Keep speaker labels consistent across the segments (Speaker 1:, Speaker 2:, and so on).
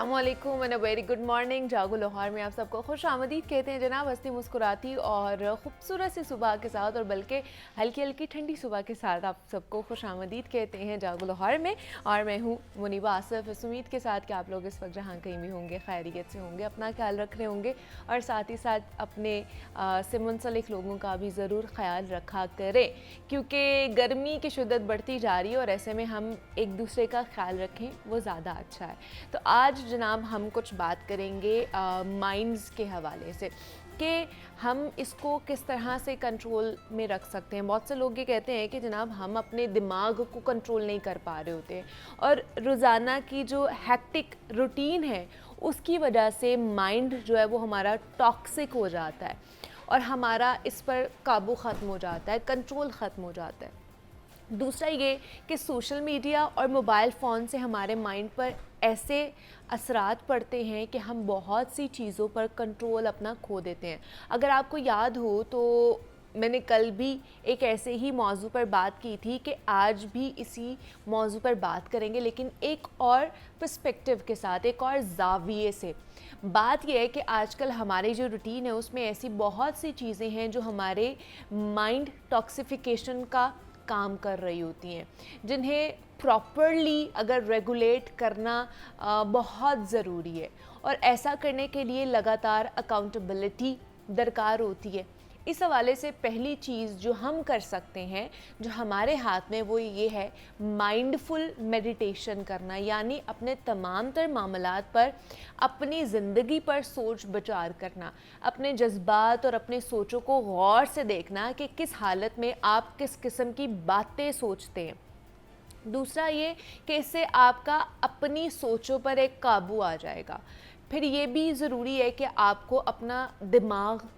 Speaker 1: अस्सलामुअलैकुम and a very good morning. जागो लाहौर में आप सबको खुश आमदीद कहते हैं जनाब। हंसती मुस्कुराती और ख़ूबसूरत सी सुबह के साथ और बल्कि हल्की हल्की ठंडी सुबह के साथ आप सबको खुश आमदीद कहते हैं जागो लाहौर में। और मैं हूँ मुनीबा आसिफ, इस उम्मीद के साथ कि आप लोग इस वक्त जहाँ कहीं भी होंगे खैरियत से होंगे, अपना ख्याल रख रहे होंगे और साथ ही साथ अपने से मुंसलिक लोगों का भी ज़रूर ख्याल रखा करें, क्योंकि गर्मी की शिद्दत बढ़ती जा रही है और ऐसे में हम एक दूसरे का ख्याल रखें वो ज़्यादा अच्छा है। तो आज जनाब हम कुछ बात करेंगे माइंड्स के हवाले से कि हम इसको किस तरह से कंट्रोल में रख सकते हैं। बहुत से लोग ये कहते हैं कि जनाब हम अपने दिमाग को कंट्रोल नहीं कर पा रहे होते और रोज़ाना की जो हैक्टिक रूटीन है उसकी वजह से माइंड जो है वो हमारा टॉक्सिक हो जाता है और हमारा इस पर काबू ख़त्म हो जाता है, कंट्रोल ख़त्म हो जाता है। दूसरा ये कि सोशल मीडिया और मोबाइल फ़ोन से हमारे माइंड पर ऐसे असरात पड़ते हैं कि हम बहुत सी चीज़ों पर कंट्रोल अपना खो देते हैं। अगर आपको याद हो तो मैंने कल भी एक ऐसे ही मौजू पर बात की थी कि आज भी इसी मौजू पर बात करेंगे, लेकिन एक और पर्सपेक्टिव के साथ, एक और ज़ाविये से। बात यह है कि आजकल हमारी जो रूटीन है उसमें ऐसी बहुत सी चीज़ें हैं जो हमारे माइंड टॉक्सिफिकेशन का काम कर रही होती हैं, जिन्हें प्रॉपरली अगर रेगुलेट करना बहुत ज़रूरी है और ऐसा करने के लिए लगातार अकाउंटेबिलिटी दरकार होती है। इस हवाले से पहली चीज़ जो हम कर सकते हैं, जो हमारे हाथ में, वो ये है माइंडफुल मेडिटेशन करना, यानी अपने तमाम तर मामलात पर, अपनी ज़िंदगी पर सोच विचार करना, अपने जज्बात और अपने सोचों को गौर से देखना कि किस हालत में आप किस किस्म की बातें सोचते हैं। दूसरा ये कि इससे आपका अपनी सोचों पर एक काबू आ जाएगा। फिर ये भी ज़रूरी है कि आपको अपना दिमाग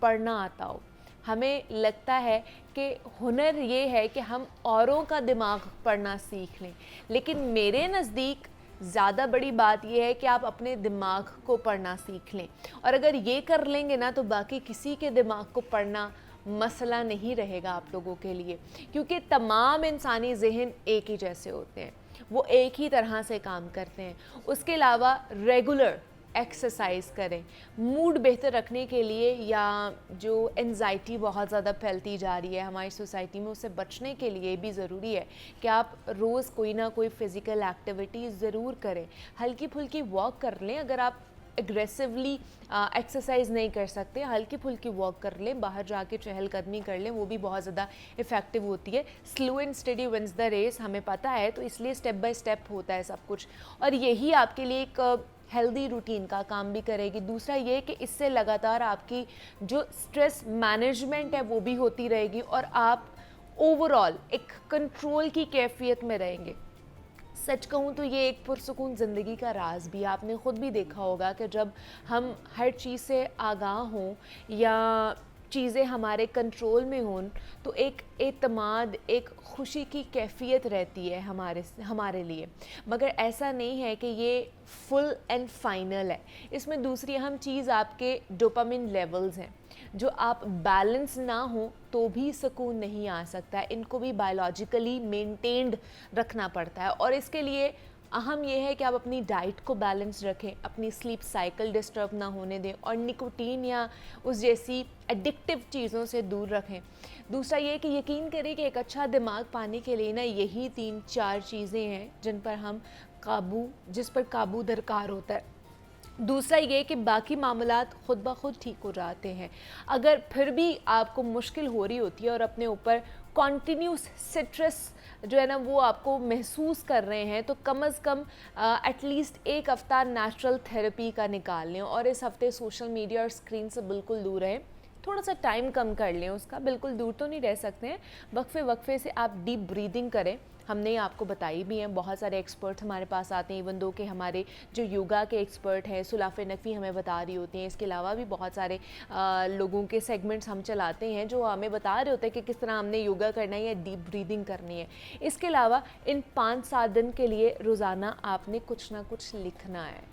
Speaker 1: पढ़ना आता हो। हमें लगता है कि हुनर ये है कि हम औरों का दिमाग पढ़ना सीख लें, लेकिन मेरे नज़दीक ज़्यादा बड़ी बात यह है कि आप अपने दिमाग को पढ़ना सीख लें। और अगर ये कर लेंगे ना तो बाकी किसी के दिमाग को पढ़ना मसला नहीं रहेगा आप लोगों के लिए, क्योंकि तमाम इंसानी जहन एक ही जैसे होते हैं, वो एक ही तरह से काम करते हैं। उसके अलावा रेगुलर एक्सरसाइज करें मूड बेहतर रखने के लिए, या जो एंजाइटी बहुत ज़्यादा फैलती जा रही है हमारी सोसाइटी में उससे बचने के लिए भी ज़रूरी है कि आप रोज़ कोई ना कोई फ़िज़िकल एक्टिविटी ज़रूर करें। हल्की फुल्की वॉक कर लें, अगर आप एग्रेसिवली एक्सरसाइज नहीं कर सकते, हल्की फुल्की वॉक कर लें, बाहर जाके चहलकदमी कर लें, वो भी बहुत ज़्यादा इफ़ेक्टिव होती है। Slow and steady wins the race, हमें पता है, तो इसलिए स्टेप बाय स्टेप होता है सब कुछ और यही आपके लिए एक हेल्दी रूटीन का काम भी करेगी। दूसरा ये कि इससे लगातार आपकी जो स्ट्रेस मैनेजमेंट है वो भी होती रहेगी और आप ओवरऑल एक कंट्रोल की कैफियत में रहेंगे। सच कहूँ तो ये एक पुरसुकून ज़िंदगी का राज भी, आपने ख़ुद भी देखा होगा कि जब हम हर चीज़ से आगाह हों या चीज़ें हमारे कंट्रोल में हों तो एक एतमाद, एक खुशी की कैफियत रहती है हमारे लिए। मगर ऐसा नहीं है कि ये फुल एंड फाइनल है। इसमें दूसरी अहम चीज़ आपके डोपामिन लेवल्स हैं, जो आप बैलेंस ना हो तो भी सुकून नहीं आ सकता है। इनको भी बायोलॉजिकली मेंटेन्ड रखना पड़ता है और इसके लिए अहम यह है कि आप अपनी डाइट को बैलेंस रखें, अपनी स्लीप साइकिल डिस्टर्ब ना होने दें और निकोटीन या उस जैसी एडिक्टिव चीज़ों से दूर रखें। दूसरा ये कि यकीन करें कि एक अच्छा दिमाग पाने के लिए ना यही 3-4 चीज़ें हैं जिस पर काबू दरकार होता है। दूसरा ये कि बाकी मामलात ख़ुद ब खुद ठीक हो जाते हैं। अगर फिर भी आपको मुश्किल हो रही होती है और अपने ऊपर कॉन्टीन्यूस स्ट्रेस जो है ना वो आपको महसूस कर रहे हैं, तो कम अज़ कम एटलीस्ट एक हफ़्ता नेचुरल थेरेपी का निकाल लें और इस हफ़्ते सोशल मीडिया और स्क्रीन से बिल्कुल दूर रहें। थोड़ा सा टाइम कम कर लें उसका, बिल्कुल दूर तो नहीं रह सकते हैं। वक्फे से आप डीप ब्रीदिंग करें। हमने आपको बताई भी हैं, बहुत सारे एक्सपर्ट हमारे पास आते हैं, इवन दो कि हमारे जो योगा के एक्सपर्ट हैं सुलाफ़े नकवी हमें बता रही होती हैं। इसके अलावा भी बहुत सारे लोगों के सेगमेंट्स हम चलाते हैं जो हमें बता रहे होते हैं कि किस तरह हमने योगा करना है या डीप ब्रीदिंग करनी है। इसके अलावा इन 5-7 दिन के लिए रोज़ाना आपने कुछ ना कुछ लिखना है।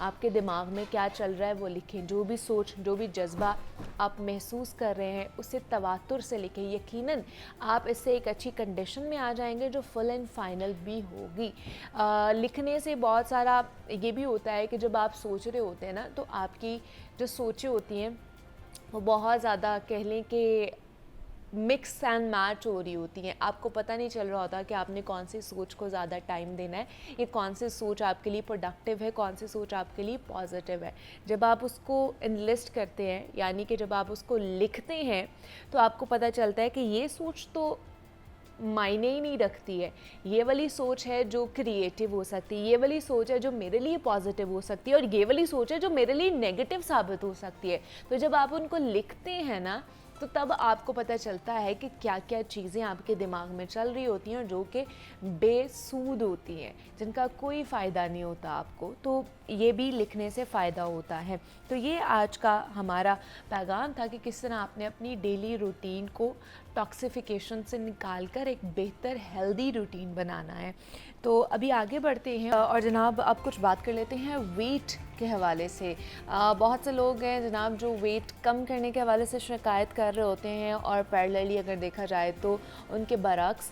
Speaker 1: आपके दिमाग में क्या चल रहा है वो लिखें, जो भी सोच, जो भी जज्बा आप महसूस कर रहे हैं उसे तवातुर से लिखें। यकीनन आप इससे एक अच्छी कंडीशन में आ जाएंगे जो फुल एंड फाइनल भी होगी। लिखने से बहुत सारा ये भी होता है कि जब आप सोच रहे होते हैं ना, तो आपकी जो सोचें होती हैं वो बहुत ज़्यादा कह लें कि मिक्स एंड मैच हो रही होती हैं। आपको पता नहीं चल रहा होता कि आपने कौन सी सोच को ज़्यादा टाइम देना है, ये कौन सी सोच आपके लिए प्रोडक्टिव है, कौन सी सोच आपके लिए पॉजिटिव है। जब आप उसको इनलिस्ट करते हैं, यानी कि जब आप उसको लिखते हैं, तो आपको पता चलता है कि ये सोच तो मायने ही नहीं रखती है, ये वाली सोच है जो क्रिएटिव हो सकती है, ये वाली सोच है जो मेरे लिए पॉजिटिव हो सकती है, और ये वाली सोच है जो मेरे लिए नेगेटिव साबित हो सकती है। तो जब आप उनको लिखते हैं ना, तो तब आपको पता चलता है कि क्या क्या चीज़ें आपके दिमाग में चल रही होती हैं जो कि बेसूद होती हैं, जिनका कोई फ़ायदा नहीं होता आपको। तो ये भी लिखने से फ़ायदा होता है। तो ये आज का हमारा पैगाम था कि किस तरह आपने अपनी डेली रूटीन को टॉक्सिफिकेशन से निकाल कर एक बेहतर हेल्दी रूटीन बनाना है। तो अभी आगे बढ़ते हैं और जनाब अब कुछ बात कर लेते हैं वेट के हवाले से। बहुत से लोग हैं जनाब जो वेट कम करने के हवाले से शिकायत कर रहे होते हैं, और पैरेलली अगर देखा जाए तो उनके बरक्स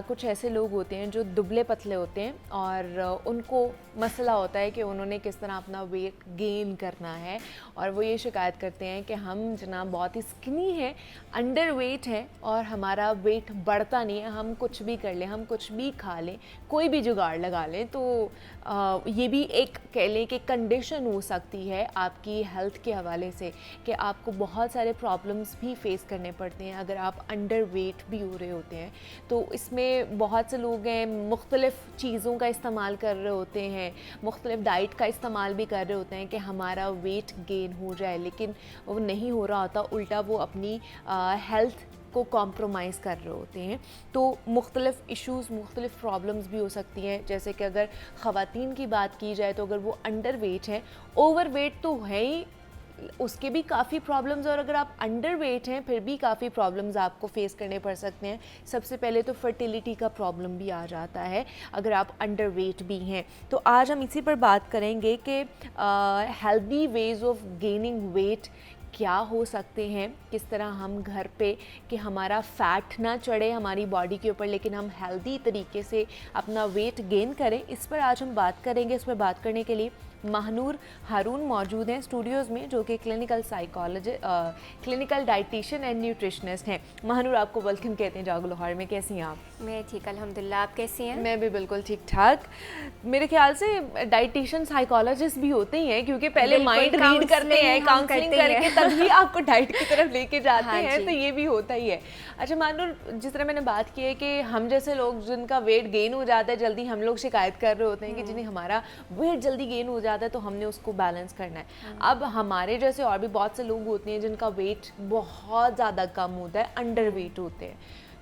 Speaker 1: कुछ ऐसे लोग होते हैं जो दुबले पतले होते हैं और उनको मसला होता है कि उन्होंने किस तरह अपना वेट गेन करना है, और वो ये शिकायत करते हैं कि हम जनाब बहुत ही स्किनी हैं, अंडर वेट है और हमारा वेट बढ़ता नहीं है, हम कुछ भी कर लें, हम कुछ भी खा लें, कोई भी जुगाड़ लगा लें। तो ये भी एक कह लें कि कंडीशन हो सकती है आपकी हेल्थ के हवाले से कि आपको बहुत सारे प्रॉब्लम्स भी फेस करने पड़ते हैं अगर आप अंडर वेट भी हो रहे होते हैं। तो इसमें बहुत से लोग हैं मुख्तलिफ़ चीज़ों का इस्तेमाल कर रहे होते हैं, मुख्तलिफ़ डाइट का इस्तेमाल भी कर रहे होते हैं कि हमारा वेट गेन हो जाए, लेकिन वो नहीं हो रहा होता, उल्टा वो अपनी हेल्थ को कॉम्प्रोमाइज़ कर रहे होते हैं। तो मुख्तलिफ़ इश्यूज़, मुख्तलिफ़ प्रॉब्लम्स भी हो सकती हैं। जैसे कि अगर ख़वातीन की बात की जाए तो अगर वो अंडर वेट है, ओवर वेट तो है ही, उसके भी काफ़ी प्रॉब्लम्स, और अगर आप अंडर वेट हैं फिर भी काफ़ी प्रॉब्लम्स आपको फेस करने पड़ सकते हैं। सबसे पहले तो फर्टिलिटी का प्रॉब्लम भी आ जाता है अगर आप अंडर वेट भी हैं। तो आज हम इसी पर बात करेंगे कि healthy ways of gaining weight क्या हो सकते हैं, किस तरह हम घर पे कि हमारा फ़ैट ना चढ़े हमारी बॉडी के ऊपर, लेकिन हम हेल्दी तरीके से अपना वेट गेन करें। इस पर आज हम बात करेंगे। इस पर बात करने के लिए महानूर हारून मौजूद हैं स्टूडियोज़ में, जो कि clinical psychologist, clinical dietitian and nutritionist हैं। महानूर, आपको वेलकम कहते हैं जागो लाहौर में। कैसी हैं आप?
Speaker 2: मैं ठीक अल्हम्दुलिल्लाह, आप कैसी हैं?
Speaker 1: मैं भी बिल्कुल ठीक ठाक। मेरे ख्याल से डाइटिशियन साइकोलॉजिस्ट भी होते ही हैं, क्योंकि पहले माइंड रीड करते हैं, काउंसलिंग करके तभी आपको डाइट की तरफ लेके जाते
Speaker 2: हाँ
Speaker 1: हैं। तो ये भी होता ही है। अच्छा महानूर, जिस तरह मैंने बात की है कि हम जैसे लोग जिनका वेट गेन हो जाता है जल्दी, हम लोग शिकायत कर रहे होते हैं कि जिन्हें हमारा वेट जल्दी गेन हो जाता है तो हमने उसको बैलेंस करना है। अब हमारे जैसे और भी बहुत से लोग होते हैं जिनका वेट बहुत ज़्यादा कम होता है, अंडर वेट होते हैं,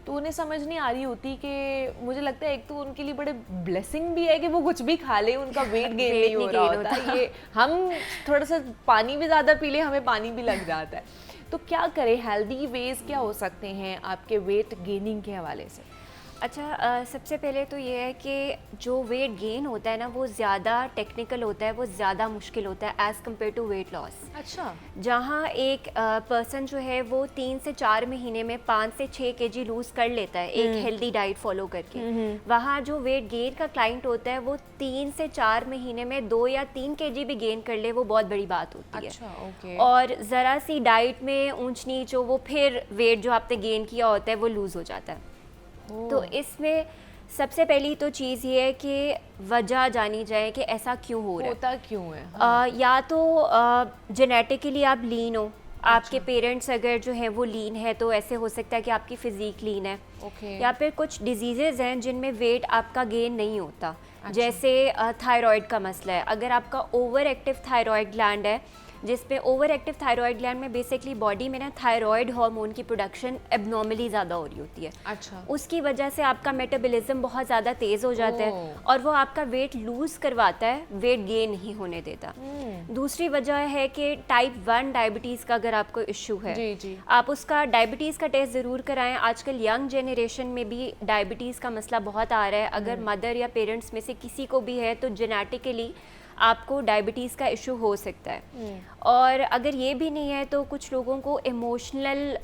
Speaker 1: तो उन्हें समझ नहीं आ रही होती कि मुझे लगता है एक तो उनके लिए बड़े ब्लेसिंग भी है कि वो कुछ भी खा ले, उनका वेट गेन नहीं हो रहा होता। ये हम थोड़ा सा पानी भी ज़्यादा पी ले, हमें पानी भी लग जाता है। तो क्या करें, हेल्दी वेज क्या हो सकते हैं आपके वेट गेनिंग के हवाले से?
Speaker 2: अच्छा, सबसे पहले तो ये है कि जो वेट गेन होता है ना वो ज़्यादा टेक्निकल होता है, वो ज़्यादा मुश्किल होता है as compare to weight loss.
Speaker 1: अच्छा।
Speaker 2: जहाँ एक पर्सन जो है वो 3 से 4 महीने में 5 से 6 केजी लूज़ कर लेता है एक हेल्दी डाइट फॉलो करके, वहाँ जो वेट गेन का क्लाइंट होता है वो 3 से 4 महीने में 2 या 3 केजी भी गेन कर ले, वो बहुत बड़ी बात होती है।
Speaker 1: अच्छा, ओके।
Speaker 2: और ज़रा सी डाइट में ऊंच नीच हो, वो फिर वेट जो आपने गेन किया होता है वो लूज़ हो जाता है। तो इसमें सबसे पहली तो चीज़ ये है कि वजह जानी जाए कि ऐसा क्यों हो रहा है,
Speaker 1: होता क्यों है। हाँ।
Speaker 2: या तो जेनेटिकली आप लीन हो, आपके पेरेंट्स अगर जो है वो लीन है तो ऐसे हो सकता है कि आपकी फ़िज़ीक लीन है।
Speaker 1: ओके।
Speaker 2: या फिर कुछ डिजीज़ेज़ हैं जिनमें वेट आपका गेन नहीं होता। जैसे थायराइड का मसला है, अगर आपका ओवर एक्टिव थायराइड ग्लैंड है, जिसपे ओवर एक्टिव थायराइड ग्लैंड में बेसिकली बॉडी में ना थायराइड हार्मोन की प्रोडक्शन एबनॉर्मली ज़्यादा हो रही होती है।
Speaker 1: अच्छा।
Speaker 2: उसकी वजह से आपका मेटाबॉलिज्म बहुत ज़्यादा तेज़ हो जाता है और वो आपका वेट लूज़ करवाता है, वेट गेन नहीं होने देता। दूसरी वजह है कि टाइप 1 डायबिटीज़ का अगर आपको इशू है,
Speaker 1: जी।
Speaker 2: आप उसका डायबिटीज़ का टेस्ट ज़रूर कराएं। आजकल यंग जनरेशन में भी डायबिटीज़ का मसला बहुत आ रहा है। अगर मदर या पेरेंट्स में से किसी को भी है तो जेनेटिकली आपको डायबिटीज़ का इशू हो सकता है। और अगर ये भी नहीं है तो कुछ लोगों को इमोशनल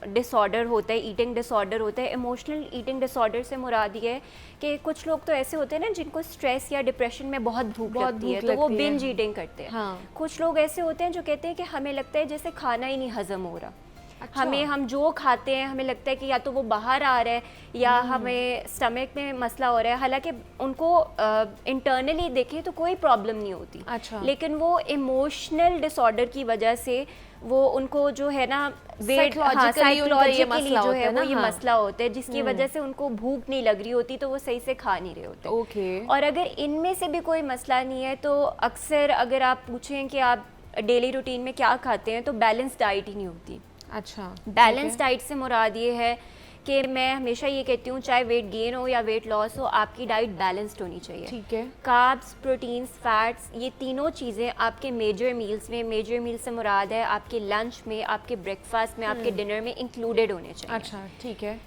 Speaker 2: डिसऑर्डर होता है, ईटिंग डिसऑर्डर होता है। इमोशनल ईटिंग डिसऑर्डर से मुराद ये है कि कुछ लोग तो ऐसे होते हैं ना जिनको स्ट्रेस या डिप्रेशन में बहुत भूख लगती है, तो वो बिंज ईटिंग करते हैं।
Speaker 1: हाँ।
Speaker 2: कुछ लोग ऐसे होते हैं जो कहते हैं कि हमें लगता है जैसे खाना ही नहीं हजम हो रहा।
Speaker 1: अच्छा।
Speaker 2: हम जो खाते हैं हमें लगता है कि या तो वो बाहर आ रहा है या हमें स्टमक में मसला हो रहा है, हालांकि उनको इंटरनली देखें तो कोई प्रॉब्लम नहीं होती।
Speaker 1: अच्छा।
Speaker 2: लेकिन वो इमोशनल डिसऑर्डर की वजह से वो उनको जो है ना वेट साइकोलॉजिकली जो है वो ये मसला होता है, जिसकी वजह से उनको भूख नहीं लग रही होती तो वो सही से खा नहीं रहे होते।
Speaker 1: ओके।
Speaker 2: और अगर इनमें से भी कोई मसला नहीं है तो अक्सर अगर आप पूछें कि आप डेली रूटीन में क्या खाते हैं तो बैलेंस डाइट ही नहीं होती।
Speaker 1: अच्छा।
Speaker 2: बैलेंस डाइट से मुराद ये है कि मैं हमेशा ये कहती हूँ चाहे वेट गेन हो या वेट लॉस हो, आपकी डाइट बैलेंस्ड होनी चाहिए।
Speaker 1: ठीक है।
Speaker 2: कार्ब्स, प्रोटीन्स, फैट्स, ये तीनों चीज़ें आपके मेजर मील्स में, मेजर मील से मुराद है आपके लंच में, आपके ब्रेकफास्ट में, आपके डिनर में इंक्लूडेड होने चाहिए।
Speaker 1: अच्छा, ठीक है।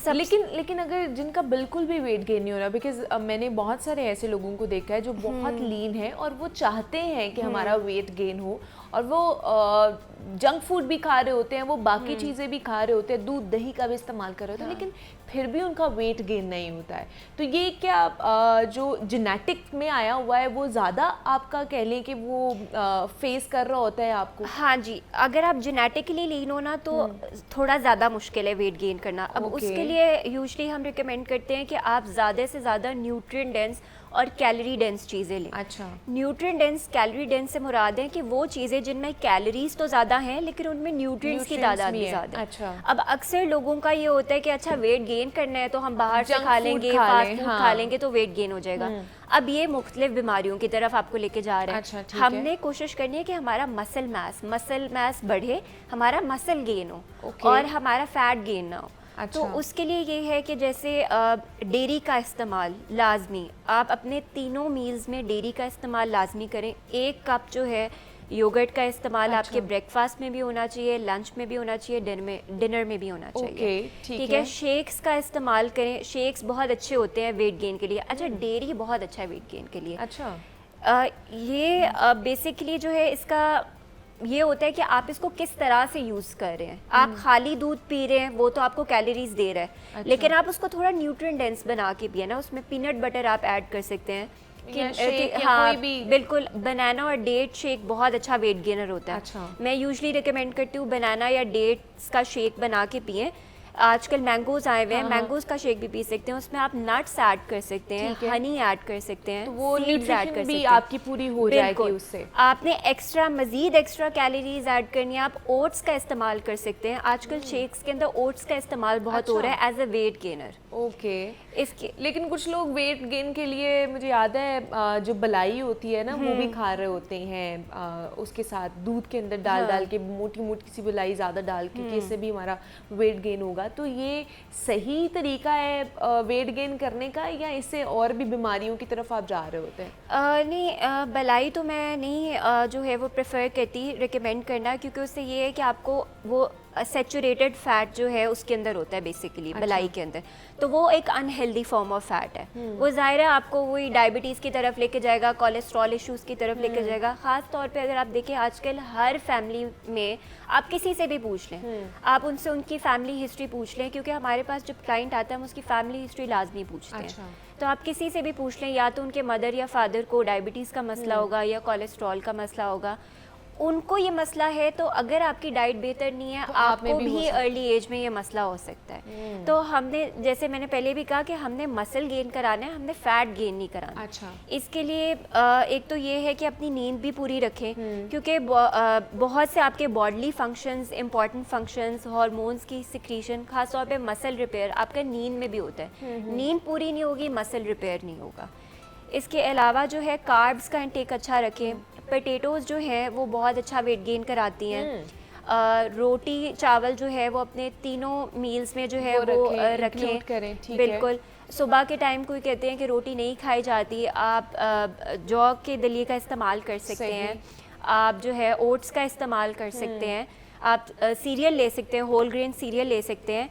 Speaker 1: लेकिन अगर जिनका बिल्कुल भी वेट गेन नहीं हो रहा, बिकॉज मैंने बहुत सारे ऐसे लोगों को देखा है जो बहुत लीन है और वो चाहते हैं कि हमारा वेट गेन हो, और वो जंक फूड भी खा रहे होते हैं, वो बाकी चीज़ें भी खा रहे होते हैं, दूध दही का भी इस्तेमाल कर रहे होते हैं, लेकिन फिर भी उनका वेट गेन नहीं होता है। तो ये क्या जो जेनेटिक में आया हुआ है वो ज़्यादा आपका कह लें कि वो फेस कर रहा होता है आपको?
Speaker 2: हाँ जी, अगर आप जेनेटिकली लीन हो ना तो थोड़ा ज़्यादा मुश्किल है वेट गेन करना। अब उसके लिए यूजुअली हम रिकमेंड करते हैं कि आप ज़्यादा से ज़्यादा न्यूट्रिएंट डेंस और कैलोरी डेंस चीज़ें लें।
Speaker 1: अच्छा।
Speaker 2: न्यूट्रिएंट डेंस, कैलोरी डेंस से मुराद है कि वो चीज़ें जिनमें कैलोरीज तो ज़्यादा हैं लेकिन उनमें न्यूट्रिएंट्स की तादाद भी ज़्यादा है।
Speaker 1: अच्छा।
Speaker 2: अब अक्सर लोगों का ये होता है कि अच्छा वेट गेन करना है तो हम बाहर से खा लेंगे, फास्ट फूड खा लेंगे तो वेट गेन हो जाएगा। अब ये मुख्तलिफ बीमारियों की तरफ आपको लेके जा रहा है।
Speaker 1: अच्छा,
Speaker 2: हमने कोशिश करनी है कि हमारा मसल मास बढ़े, हमारा मसल गेन हो और हमारा फैट गेन ना हो।
Speaker 1: अच्छा।
Speaker 2: तो उसके लिए ये है कि जैसे डेयरी का इस्तेमाल लाजमी, आप अपने तीनों मील्स में डेयरी का इस्तेमाल लाजमी करें। 1 कप जो है योगर्ट का इस्तेमाल आपके ब्रेकफास्ट में भी होना चाहिए, लंच में भी होना चाहिए, डिनर में भी होना चाहिए। ठीक है। शेक्स का इस्तेमाल करें, शेक्स बहुत अच्छे होते हैं वेट गेन के लिए। अच्छा, डेयरी बहुत अच्छा है वेट गेन के लिए।
Speaker 1: अच्छा।
Speaker 2: ये बेसिकली जो है इसका ये होता है कि आप इसको किस तरह से यूज़ कर रहे हैं। आप खाली दूध पी रहे हैं वो तो आपको कैलोरीज दे रहा है। अच्छा। लेकिन आप उसको थोड़ा न्यूट्रिएंट डेंस बना के पिए ना, उसमें पीनट बटर आप ऐड कर सकते हैं हाँ कोई भी। बिल्कुल, बनाना और डेट शेक बहुत अच्छा वेट गेनर होता है। अच्छा। मैं यूजुअली रिकमेंड करती हूँ बनाना या डेट्स का शेक बना के पिएं। आजकल मैंगोज आए हुए हैं, मैंगोज का शेक भी पी सकते हैं, उसमें आप नट्स ऐड कर सकते हैं, हनी ऐड कर सकते हैं, तो वो न्यूट्रिशन भी आपकी पूरी हो जाएगी उससे। आपने मजीद एक्स्ट्रा कैलोरीज ऐड करनी है, आप ओट्स का इस्तेमाल कर सकते हैं। आजकल शेक्स के अंदर ओट्स का इस्तेमाल बहुत हो रहा है as a weight gainer.
Speaker 1: Okay. इसके लेकिन कुछ लोग वेट गेन के लिए, मुझे याद है जो बलाई होती है ना वो भी खा रहे होते हैं, उसके साथ दूध के अंदर डाल के मोटी मोटी सी बलाई ज़्यादा डाल के कि इससे भी हमारा वेट गेन होगा। तो ये सही तरीका है वेट गेन करने का, या इससे और भी बीमारियों की तरफ आप जा रहे होते हैं?
Speaker 2: नहीं, बलाई तो मैं नहीं जो है वो प्रेफर करती रिकमेंड करना, क्योंकि उससे ये है कि आपको वो सैचुरेटेड फैट जो है उसके अंदर होता है बेसिकली। अच्छा। बलाई के अंदर तो वो एक अनहेल्दी फॉर्म ऑफ फैट है। वो ज़ाहिर है आपको वही डायबिटीज़ की तरफ लेके जाएगा, कोलेस्ट्रॉल इश्यूज़ की तरफ लेके जाएगा। ख़ास तौर पे अगर आप देखें आजकल हर फैमिली में, आप किसी से भी पूछ लें, आप उनसे उनकी फैमिली हिस्ट्री पूछ लें, क्योंकि हमारे पास जब क्लाइंट आता है हम उसकी फैमिली हिस्ट्री लाजमी पूछते हैं। अच्छा। तो आप किसी से भी पूछ लें, या तो उनके मदर या फादर को डायबिटीज़ का मसला होगा या कोलेस्ट्रॉल का मसला होगा, उनको ये मसला है। तो अगर आपकी डाइट बेहतर नहीं है तो आपको भी अर्ली एज में ये मसला हो सकता है। तो हमने, जैसे मैंने पहले भी कहा कि हमने मसल गेन कराना है, हमने फैट गेन नहीं कराना। अच्छा। इसके लिए एक तो ये है कि अपनी नींद भी पूरी रखें, क्योंकि बहुत से आपके bodily functions, important functions, hormones की सिक्रीशन, खासतौर पे मसल रिपेयर आपका नींद में भी होता है। नींद पूरी नहीं होगी, मसल रिपेयर नहीं होगा। इसके अलावा जो है कार्ब्स का इंटेक अच्छा रखें। पोटैटोज़ जो है वो बहुत अच्छा वेट गेन कराती हैं। रोटी चावल जो है वो अपने तीनों मील्स में जो है वो रखें। बिल्कुल। सुबह के टाइम कोई कहते हैं कि रोटी नहीं खाई जाती, आप जौ के दलिए का इस्तेमाल कर सकते हैं, आप जो है ओट्स का इस्तेमाल कर सकते हैं, आप सीरियल ले सकते हैं, होल ग्रेन सीरियल ले सकते हैं।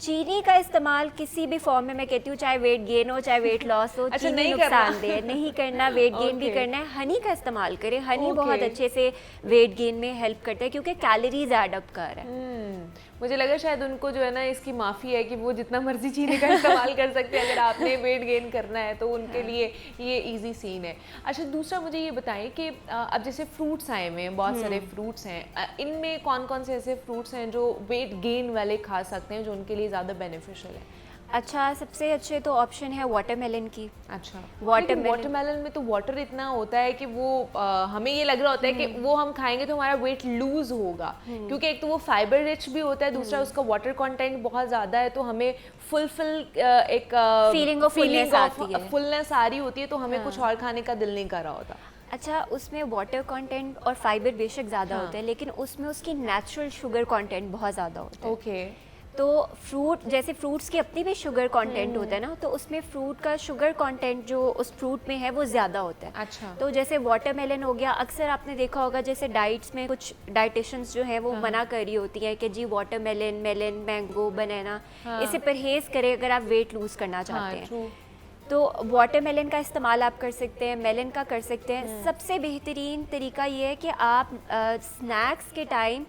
Speaker 2: चीनी का इस्तेमाल किसी भी फॉर्म में, मैं कहती हूँ चाहे वेट गेन हो चाहे वेट लॉस हो,
Speaker 1: अच्छा,
Speaker 2: चीनी
Speaker 1: नहीं करना।
Speaker 2: नुकसानदेह नहीं करना, वेट गेन भी
Speaker 1: Okay.
Speaker 2: करना है। हनी का इस्तेमाल करें, हनी
Speaker 1: Okay.
Speaker 2: बहुत अच्छे से वेट गेन में हेल्प करता है क्योंकि कैलोरीज ऐड अप कर रहा है।
Speaker 1: मुझे लगा शायद उनको जो है ना इसकी माफ़ी है कि वो जितना मर्जी चीनी का इस्तेमाल कर सकते हैं, अगर आपने वेट गेन करना है तो उनके लिए ये इजी सीन है। अच्छा, दूसरा मुझे ये बताएं कि अब जैसे फ्रूट्स आए हुए हैं, बहुत सारे फ्रूट्स हैं, इनमें कौन कौन से ऐसे फ्रूट्स हैं जो वेट गेन वाले खा सकते हैं, जो उनके लिए ज़्यादा बेनिफिशियल है?
Speaker 2: अच्छा, सबसे अच्छे तो ऑप्शन है वाटरमेलन की।
Speaker 1: अच्छा,
Speaker 2: वाटरमेलन
Speaker 1: वाटरमेलन में तो वाटर इतना होता है कि वो हमें ये लग रहा होता है कि वो हम खाएंगे तो हमारा वेट लूज होगा, क्योंकि एक तो वो फाइबर रिच भी होता है, दूसरा उसका वाटर कंटेंट बहुत ज़्यादा है, तो हमें फुलफिल एक
Speaker 2: फीलिंग ऑफ फुलनेस आती है।
Speaker 1: फुलनेस आ रही होती है, तो हमें कुछ और खाने का दिल नहीं कर रहा होता।
Speaker 2: अच्छा, उसमें वाटर कंटेंट और फाइबर बेशक ज़्यादा
Speaker 1: हाँ।
Speaker 2: होता है, लेकिन उसमें उसकी नेचुरल शुगर कंटेंट बहुत ज़्यादा होता है।
Speaker 1: ओके।
Speaker 2: तो फ्रूट, जैसे फ्रूट्स की अपनी भी शुगर कंटेंट होता है ना, तो उसमें फ्रूट का शुगर कंटेंट जो उस फ्रूट में है वो ज़्यादा होता है।
Speaker 1: अच्छा।
Speaker 2: तो जैसे वाटरमेलन हो गया, अक्सर आपने देखा होगा जैसे डाइट्स में कुछ डाइटिशियंस जो है वो मना कर रही होती हैं कि जी वाटरमेलन, मेलन, मैंगो, बनाना, इसे परहेज़ करें अगर आप वेट लूज़ करना चाहते हैं।
Speaker 1: ट्रू।
Speaker 2: तो वाटरमेलन का इस्तेमाल आप कर सकते हैं, मेलन का कर सकते हैं। सबसे बेहतरीन तरीका ये है कि आप स्नैक्स के टाइम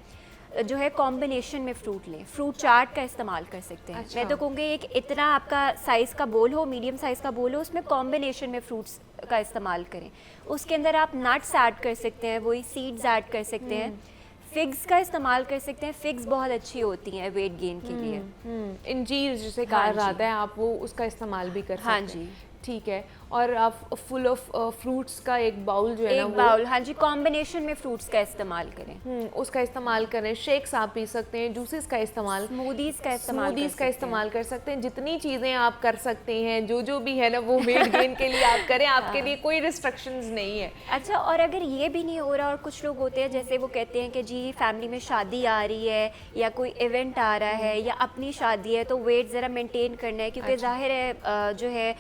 Speaker 2: जो है कॉम्बिनेशन में फ्रूट लें, फ्रूट चाट का इस्तेमाल कर सकते हैं।
Speaker 1: अच्छा।
Speaker 2: मैं तो कहूँगी एक इतना आपका साइज़ का बोल हो, मीडियम साइज़ का बोल हो, उसमें कॉम्बिनेशन में फ्रूट्स का इस्तेमाल करें। उसके अंदर आप नट्स ऐड कर सकते हैं, वही सीड्स ऐड कर सकते हैं, फिग्स का इस्तेमाल कर सकते हैं। फिग्स बहुत अच्छी होती हैं वेट गेन के लिए।
Speaker 1: इंजीर जिसे कहा
Speaker 2: हाँ जी।
Speaker 1: जाता है, आप वो उसका इस्तेमाल भी कर सकते
Speaker 2: हाँ
Speaker 1: हैं।
Speaker 2: जी।
Speaker 1: ठीक है। और आप फुल ऑफ फ्रूट्स का एक बाउल जो है ना
Speaker 2: एक बाउल, हाँ जी, कॉम्बिनेशन में फ्रूट्स का इस्तेमाल करें।
Speaker 1: उसका इस्तेमाल करें। शेक्स आप पी सकते हैं, जूसेस का इस्तेमाल,
Speaker 2: स्मूदीज़ का इस्तेमाल कर
Speaker 1: स्मूदीज का
Speaker 2: सकते हैं।
Speaker 1: इस्तेमाल कर सकते हैं। जितनी चीज़ें आप कर सकते हैं, जो भी है ना, वो वेट गेन के लिए आप करें, आपके लिए कोई रिस्ट्रिक्शंस नहीं है।
Speaker 2: अच्छा, और अगर ये भी नहीं हो रहा, और कुछ लोग होते हैं जैसे वो कहते हैं कि जी फैमिली में शादी आ रही है या कोई इवेंट आ रहा है या अपनी शादी है, तो वेट ज़रा मेंटेन करना है, क्योंकि जाहिर है जो है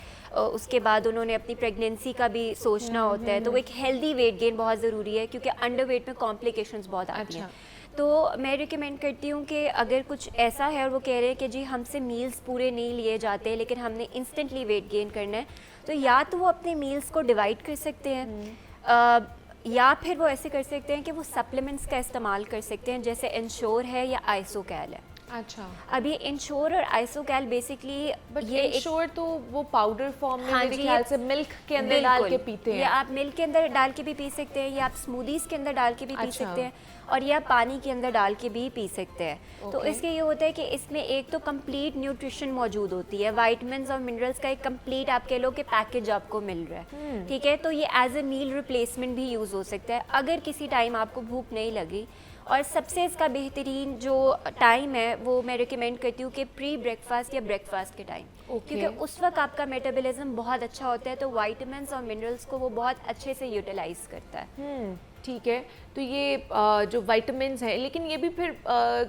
Speaker 2: उसके बाद उन्होंने अपनी प्रेगनेंसी का भी सोचना होता है, तो वो एक हेल्दी वेट गेन बहुत ज़रूरी है, क्योंकि अंडर वेट में कॉम्प्लिकेशंस बहुत आती हैं। तो मैं रिकमेंड करती हूँ कि अगर कुछ ऐसा है और वो कह रहे हैं कि जी हमसे मील्स पूरे नहीं लिए जाते लेकिन हमने इंस्टेंटली वेट गेन करना है, तो या तो वो अपने मील्स को डिवाइड कर सकते हैं, या फिर वो ऐसे कर सकते हैं कि वो सप्लीमेंट्स का इस्तेमाल कर सकते हैं, जैसे इंश्योर है या आइसोकैल है।
Speaker 1: अच्छा।
Speaker 2: अब ये इंश्योर और आइसोकैल बेसिकली
Speaker 1: बट
Speaker 2: ये
Speaker 1: इंश्योर तो वो पाउडर फॉर्म में
Speaker 2: हाँ
Speaker 1: मेरे
Speaker 2: जी,
Speaker 1: ख्याल
Speaker 2: ये
Speaker 1: से मिल्क के अंदर डाल के पीते
Speaker 2: ये
Speaker 1: हैं।
Speaker 2: आप मिल्क के अंदर डाल के भी पी सकते हैं, या आप स्मूदीज़ के अंदर डाल के भी पी
Speaker 1: अच्छा।
Speaker 2: सकते हैं, और या पानी के अंदर डाल के भी पी सकते हैं। तो
Speaker 1: Okay.
Speaker 2: इसके ये होता है कि इसमें एक तो कंप्लीट न्यूट्रिशन मौजूद होती है, वाइटमिन्स और मिनरल्स का एक कंप्लीट आप कह लो कि पैकेज आपको मिल रहा है। ठीक है, तो ये एज ए मील रिप्लेसमेंट भी यूज़ हो सकता है अगर किसी टाइम आपको भूख नहीं लगी। और सबसे इसका बेहतरीन जो टाइम है वो मैं रिकमेंड करती हूँ कि प्री ब्रेकफास्ट या ब्रेकफास्ट के टाइम, क्योंकि उस वक्त आपका मेटाबॉलिज्म बहुत अच्छा होता है, तो वाइटामिन्स और मिनरल्स को वो बहुत अच्छे से यूटिलाइज करता है।
Speaker 1: ठीक है। तो ये जो विटामिन्स हैं, लेकिन ये भी फिर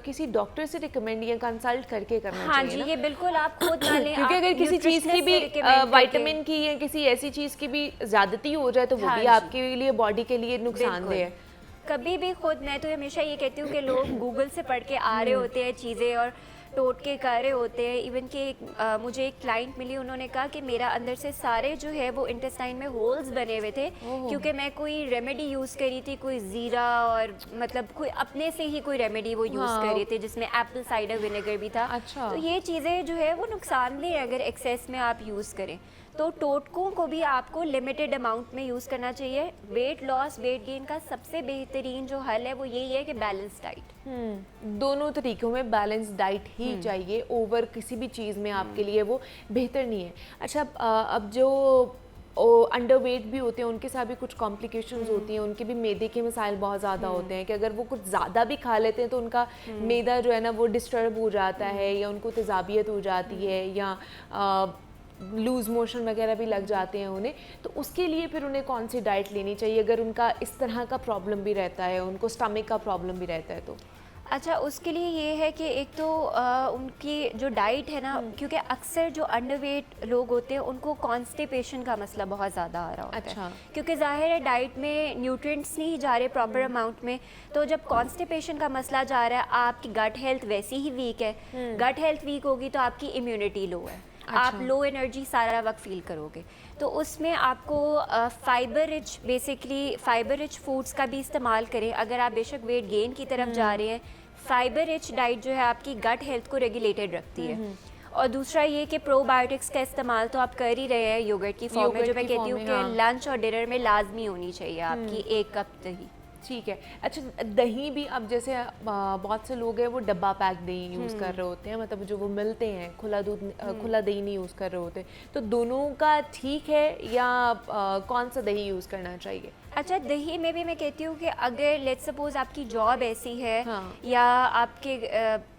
Speaker 1: किसी डॉक्टर से रिकमेंड या कंसल्ट करके करना
Speaker 2: हाँ
Speaker 1: चाहिए
Speaker 2: जी,
Speaker 1: ना?
Speaker 2: ये बिल्कुल आप खुद ना लें,
Speaker 1: क्योंकि
Speaker 2: आप
Speaker 1: अगर किसी चीज़ की
Speaker 2: nutritionist
Speaker 1: भी
Speaker 2: से recommend करके-
Speaker 1: विटामिन की या किसी ऐसी चीज़ की भी ज़्यादती हो जाए तो वो
Speaker 2: हाँ
Speaker 1: भी
Speaker 2: जी।
Speaker 1: आपके लिए बॉडी के लिए नुकसानदेह है।
Speaker 2: कभी भी खुद, मैं तो हमेशा ये कहती हूँ कि लोग गूगल से पढ़ के आ रहे होते हैं चीज़ें और टोटके कर रहे होते हैं। इवन कि मुझे एक क्लाइंट मिली, उन्होंने कहा कि मेरा अंदर से सारे जो है वो इंटेस्टाइन में होल्स बने हुए थे, क्योंकि मैं कोई रेमेडी यूज़ करी थी, कोई ज़ीरा और मतलब कोई अपने से ही कोई रेमेडी वो यूज़ कर रही थी जिसमें एप्पल साइडर विनेगर भी था।
Speaker 1: अच्छा।
Speaker 2: तो ये चीज़ें जो है वो नुकसानदेह है अगर एक्सेस में आप यूज़ करें। तो टोटकों को भी आपको लिमिटेड अमाउंट में यूज़ करना चाहिए। वेट लॉस, वेट गेन का सबसे बेहतरीन जो हल है वो यही है कि बैलेंस डाइट।
Speaker 1: दोनों तरीकों में बैलेंस डाइट ही चाहिए, ओवर किसी भी चीज़ में आपके लिए वो बेहतर नहीं है। अच्छा, अब जो अंडर वेट भी होते हैं उनके साथ भी कुछ कॉम्प्लिकेशंस होती हैं, उनके भी मैदे के मसाइल बहुत ज़्यादा होते हैं कि अगर वो कुछ ज़्यादा भी खा लेते हैं तो उनका मैदा जो है ना वो डिस्टर्ब हो जाता है, या उनको तेज़ाबियत हो जाती है, या लूज़ मोशन वगैरह भी लग जाते हैं उन्हें। तो उसके लिए फिर उन्हें कौन सी डाइट लेनी चाहिए अगर उनका इस तरह का प्रॉब्लम भी रहता है, उनको स्टमक का प्रॉब्लम भी रहता है? तो
Speaker 2: अच्छा, उसके लिए ये है कि एक तो उनकी जो डाइट है ना, क्योंकि अक्सर जो अंडरवेट लोग होते हैं उनको कॉन्स्टिपेशन का मसला बहुत ज़्यादा आ रहा होता
Speaker 1: अच्छा।
Speaker 2: है, क्योंकि जाहिर है डाइट में न्यूट्रिएंट्स नहीं जा रहे प्रॉपर अमाउंट में। तो जब कॉन्स्टिपेशन का मसला जा रहा है, आपकी गट हेल्थ वैसी ही वीक है, गट हेल्थ वीक होगी तो आपकी इम्यूनिटी लो है, आप लो एनर्जी सारा वक्त फील करोगे। तो उसमें आपको fibre rich, basically fibre rich foods का भी इस्तेमाल करें। अगर आप बेशक वेट गेन की तरफ जा रहे हैं, फाइबर रिच डाइट जो है आपकी गट हेल्थ को रेगुलेटेड रखती है। और दूसरा ये कि प्रोबायोटिक्स का इस्तेमाल तो आप कर ही रहे हैं योगर्ट की फॉर्म में, जो मैं कहती हूँ कि लंच और डिनर में लाजमी होनी चाहिए आपकी 1 कप दही।
Speaker 1: ठीक है। अच्छा, दही भी अब जैसे बहुत से लोग हैं वो डब्बा पैक दही यूज़ कर रहे होते हैं, मतलब जो वो मिलते हैं खुला दूध, खुला दही नहीं यूज़ कर रहे होते, तो दोनों का ठीक है या कौन सा दही यूज़ करना चाहिए?
Speaker 2: अच्छा, दही में भी मैं कहती हूँ कि अगर लेट्स सपोज आपकी जॉब ऐसी है, या आपके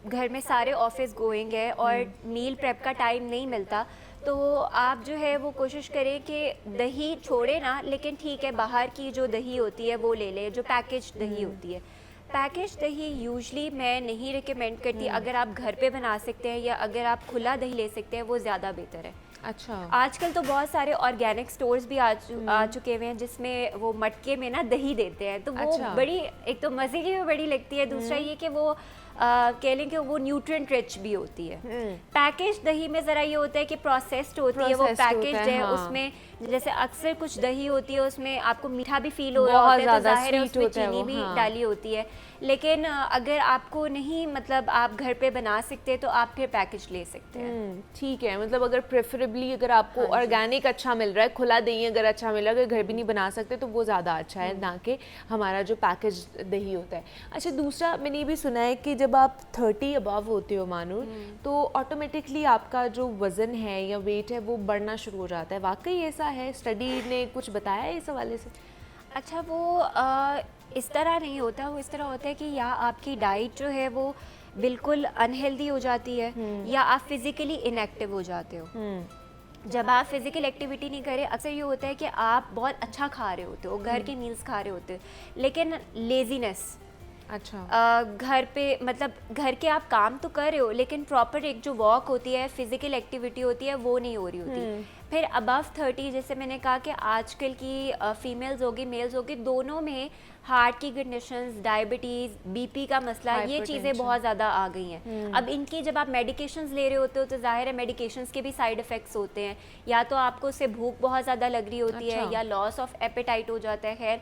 Speaker 2: घर में सारे ऑफिस गोइंग है और मील प्रेप का टाइम नहीं मिलता, तो आप जो है वो कोशिश करें कि दही छोड़े ना, लेकिन ठीक है बाहर की जो दही होती है वो ले लें, जो पैकेज दही होती है। पैकेज दही यूजली मैं नहीं रिकमेंड करती। अगर आप घर पे बना सकते हैं या अगर आप खुला दही ले सकते हैं वो ज़्यादा बेहतर है।
Speaker 1: अच्छा।
Speaker 2: आजकल तो बहुत सारे ऑर्गेनिक स्टोर्स भी आ चुके हुए हैं जिसमें वो मटके में ना दही देते हैं, तो वो बड़ी, एक तो मज़े की भी बड़ी लगती है, दूसरा ये कि वो कह लें कि वो न्यूट्रिएंट रिच भी होती है। पैकेज दही में ज़रा ये होता है कि प्रोसेस्ड होती है, वो पैकेज है, हाँ। उसमें जैसे अक्सर कुछ दही होती है उसमें आपको मीठा भी फील हो रहा होता है, तो ज़ाहिर है उसमें चीनी भी डाली होती है। लेकिन अगर आपको नहीं, मतलब आप घर पे बना सकते तो आप फिर पैकेज ले सकते हैं।
Speaker 1: ठीक है, मतलब अगर प्रेफरेबली अगर आपको ऑर्गेनिक अच्छा मिल रहा है, खुला दही अगर अच्छा मिल रहा है, अगर घर भी नहीं बना सकते तो वो ज़्यादा अच्छा है, ना कि हमारा जो पैकेज दही होता है। अच्छा, दूसरा मैंने ये भी सुना है कि जब आप 30 अबव होते हो मानो, तो ऑटोमेटिकली आपका जो वज़न है या वेट है वो बढ़ना शुरू हो जाता है। वाकई ऐसा है? स्टडी ने कुछ बताया है इस हवाले से?
Speaker 2: अच्छा, वो इस तरह नहीं होता, वो इस तरह होता है कि या आपकी डाइट जो है वो बिल्कुल अनहेल्दी हो जाती है, या आप फिज़िकली इनएक्टिव हो जाते हो। जब आप फिज़िकल एक्टिविटी नहीं करें, अक्सर ये होता है कि आप बहुत अच्छा खा रहे होते हो, घर के मील्स खा रहे होते हो, लेकिन लेज़ीनेस,
Speaker 1: अच्छा,
Speaker 2: घर पे मतलब घर के आप काम तो कर रहे हो, लेकिन प्रॉपर एक जो वॉक होती है, फिजिकल एक्टिविटी होती है, वो नहीं हो रही होती। फिर अबव 30, जैसे मैंने कहा कि आजकल की फीमेल्स होगी, मेल्स होगी, दोनों में हार्ट की कंडीशंस, डायबिटीज़, बीपी का मसला, ये चीज़ें बहुत ज़्यादा आ गई हैं। अब इनकी जब आप मेडिकेशंस ले रहे होते हो तो जाहिर है मेडिकेशंस के भी साइड इफ़ेक्ट्स होते हैं, या तो आपको उससे भूख बहुत ज़्यादा लग रही होती है, या लॉस ऑफ एपेटाइट हो जाता है, खैर,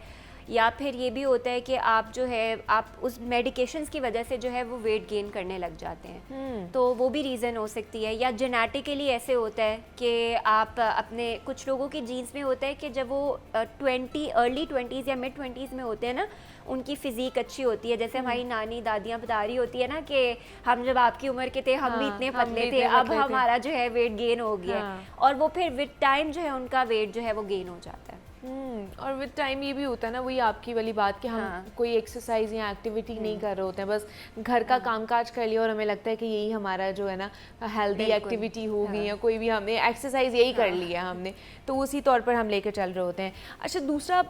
Speaker 2: या फिर ये भी होता है कि आप जो है आप उस मेडिकेशंस की वजह से जो है वो वेट गेन करने लग जाते हैं, तो वो भी रीज़न हो सकती है। या जेनेटिकली ऐसे होता है कि आप अपने, कुछ लोगों की जीन्स में होता है कि जब वो अर्ली 20s या मिड 20s में होते हैं ना, उनकी फ़िज़ीक अच्छी होती है। जैसे हमारी नानी दादियाँ बता रही होती है ना कि हम जब आपकी उम्र के थे हम भी इतने पतले थे, अब हमारा जो है वेट गेन हो गया है, और वो फिर विद टाइम जो है उनका वेट जो है वो गेन हो जाता है।
Speaker 1: और विद टाइम ये भी होता है ना, वही आपकी वाली बात कि हम कोई एक्सरसाइज या एक्टिविटी नहीं कर रहे होते हैं, बस घर का कामकाज कर लिया और हमें लगता है कि यही हमारा जो है ना हेल्दी एक्टिविटी होगी, या कोई भी हमने एक्सरसाइज यही कर लिया हमने, तो उसी तौर पर हम लेकर चल रहे होते हैं। अच्छा, दूसरा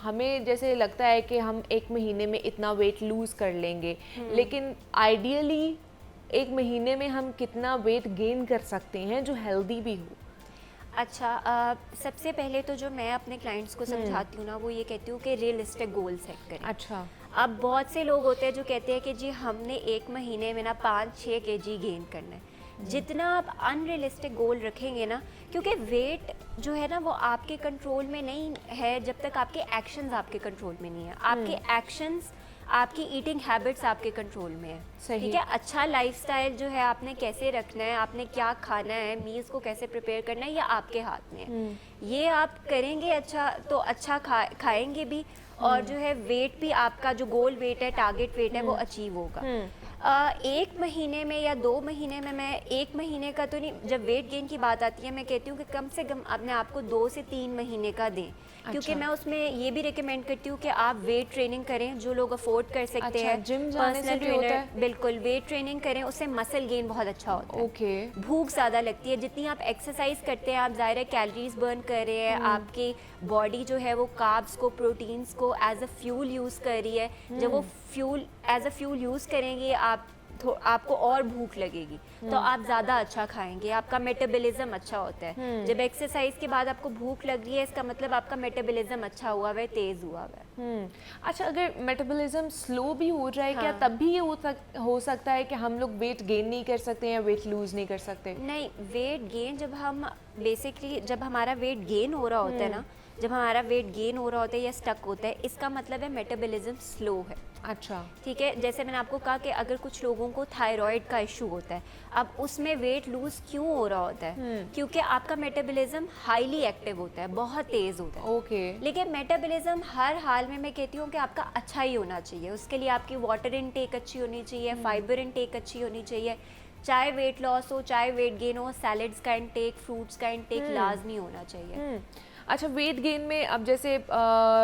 Speaker 1: हमें जैसे लगता है कि हम 1 महीने में इतना वेट लूज़ कर लेंगे, लेकिन आइडियली 1 महीने में हम कितना वेट गेन कर सकते हैं जो हेल्दी भी हो?
Speaker 2: अच्छा, सबसे पहले तो जो मैं अपने क्लाइंट्स को समझाती हूँ ना, वो ये कहती हूँ कि रियलिस्टिक गोल सेट करें।
Speaker 1: अच्छा।
Speaker 2: अब बहुत से लोग होते हैं जो कहते हैं कि जी हमने 1 महीने में ना 5-6 kg गेन करना है। जितना आप अनरियलिस्टिक गोल रखेंगे ना, क्योंकि वेट जो है ना वो आपके कंट्रोल में नहीं है जब तक आपके एक्शंस आपके कंट्रोल में नहीं है। आपके एक्शंस, आपकी ईटिंग हैबिट्स आपके कंट्रोल में है, ठीक है। अच्छा लाइफस्टाइल जो है आपने कैसे रखना है, आपने क्या खाना है, मील्स को कैसे प्रिपेयर करना है, ये आपके हाथ में है। ये आप करेंगे अच्छा तो अच्छा खाएंगे भी, और जो है वेट भी आपका जो गोल वेट है, टारगेट वेट है, वो अचीव होगा। एक महीने में या 2 महीने में, मैं 1 महीने का तो नहीं, जब वेट गेन की बात आती है मैं कहती हूँ कि कम से कम अपने आप को 2 से 3 महीने का दें, क्योंकि
Speaker 1: अच्छा।
Speaker 2: मैं उसमें ये भी रिकमेंड करती हूँ कि आप वेट ट्रेनिंग करें, जो लोग अफोर्ड कर सकते
Speaker 1: अच्छा,
Speaker 2: हैं।
Speaker 1: जिम जाने से
Speaker 2: पर्सनल
Speaker 1: भी होता
Speaker 2: ट्रेनर,
Speaker 1: है?
Speaker 2: बिल्कुल वेट ट्रेनिंग करें, उससे मसल गेन बहुत अच्छा होता है।
Speaker 1: ओके।
Speaker 2: भूख ज़्यादा लगती है, जितनी आप एक्सरसाइज करते हैं आप ज़ाहिर है कैलोरीज बर्न कर रहे हैं, आपकी बॉडी जो है वो कार्ब्स को, प्रोटीन्स को एज अ फ्यूल यूज़ कर रही है। जब वो fuel as a fuel use करेंगे आपको और भूख लगेगी, तो आप ज़्यादा अच्छा खाएंगे, आपका मेटाबॉलिज्म अच्छा होता है। जब एक्सरसाइज के बाद आपको भूख लग रही है, इसका मतलब आपका मेटाबॉलिज्म अच्छा हुआ है, तेज़ हुआ है।
Speaker 1: अच्छा, अगर मेटाबॉलिज्म स्लो भी हो जाए, क्या
Speaker 2: हाँ।
Speaker 1: तब भी ये हो सकता है कि हम लोग वेट गेन नहीं कर सकते या वेट लूज नहीं कर सकते?
Speaker 2: नहीं, वेट गेन जब हम बेसिकली जब हमारा वेट गेन हो रहा होता है ना, जब हमारा वेट गेन हो रहा होता है या स्टक होता है, इसका मतलब है मेटाबॉलिज्म स्लो है।
Speaker 1: अच्छा।
Speaker 2: ठीक है, जैसे मैंने आपको कहा कि अगर कुछ लोगों को थायराइड का इशू होता है, अब उसमें वेट लूज क्यों हो रहा होता है? क्योंकि आपका मेटाबॉलिज्म हाईली एक्टिव होता है, बहुत तेज होता है।
Speaker 1: ओके।
Speaker 2: लेकिन मेटाबॉलिज्म हर हाल में मैं कहती हूँ कि आपका अच्छा ही होना चाहिए। उसके लिए आपकी वाटर इनटेक अच्छी होनी चाहिए, फाइबर इनटेक अच्छी होनी चाहिए। चाहे वेट लॉस हो, चाहे वेट गेन हो, सैलड्स का इनटेक, फ्रूट्स का इनटेक लाजमी होना चाहिए।
Speaker 1: अच्छा, वेट गेन में अब जैसे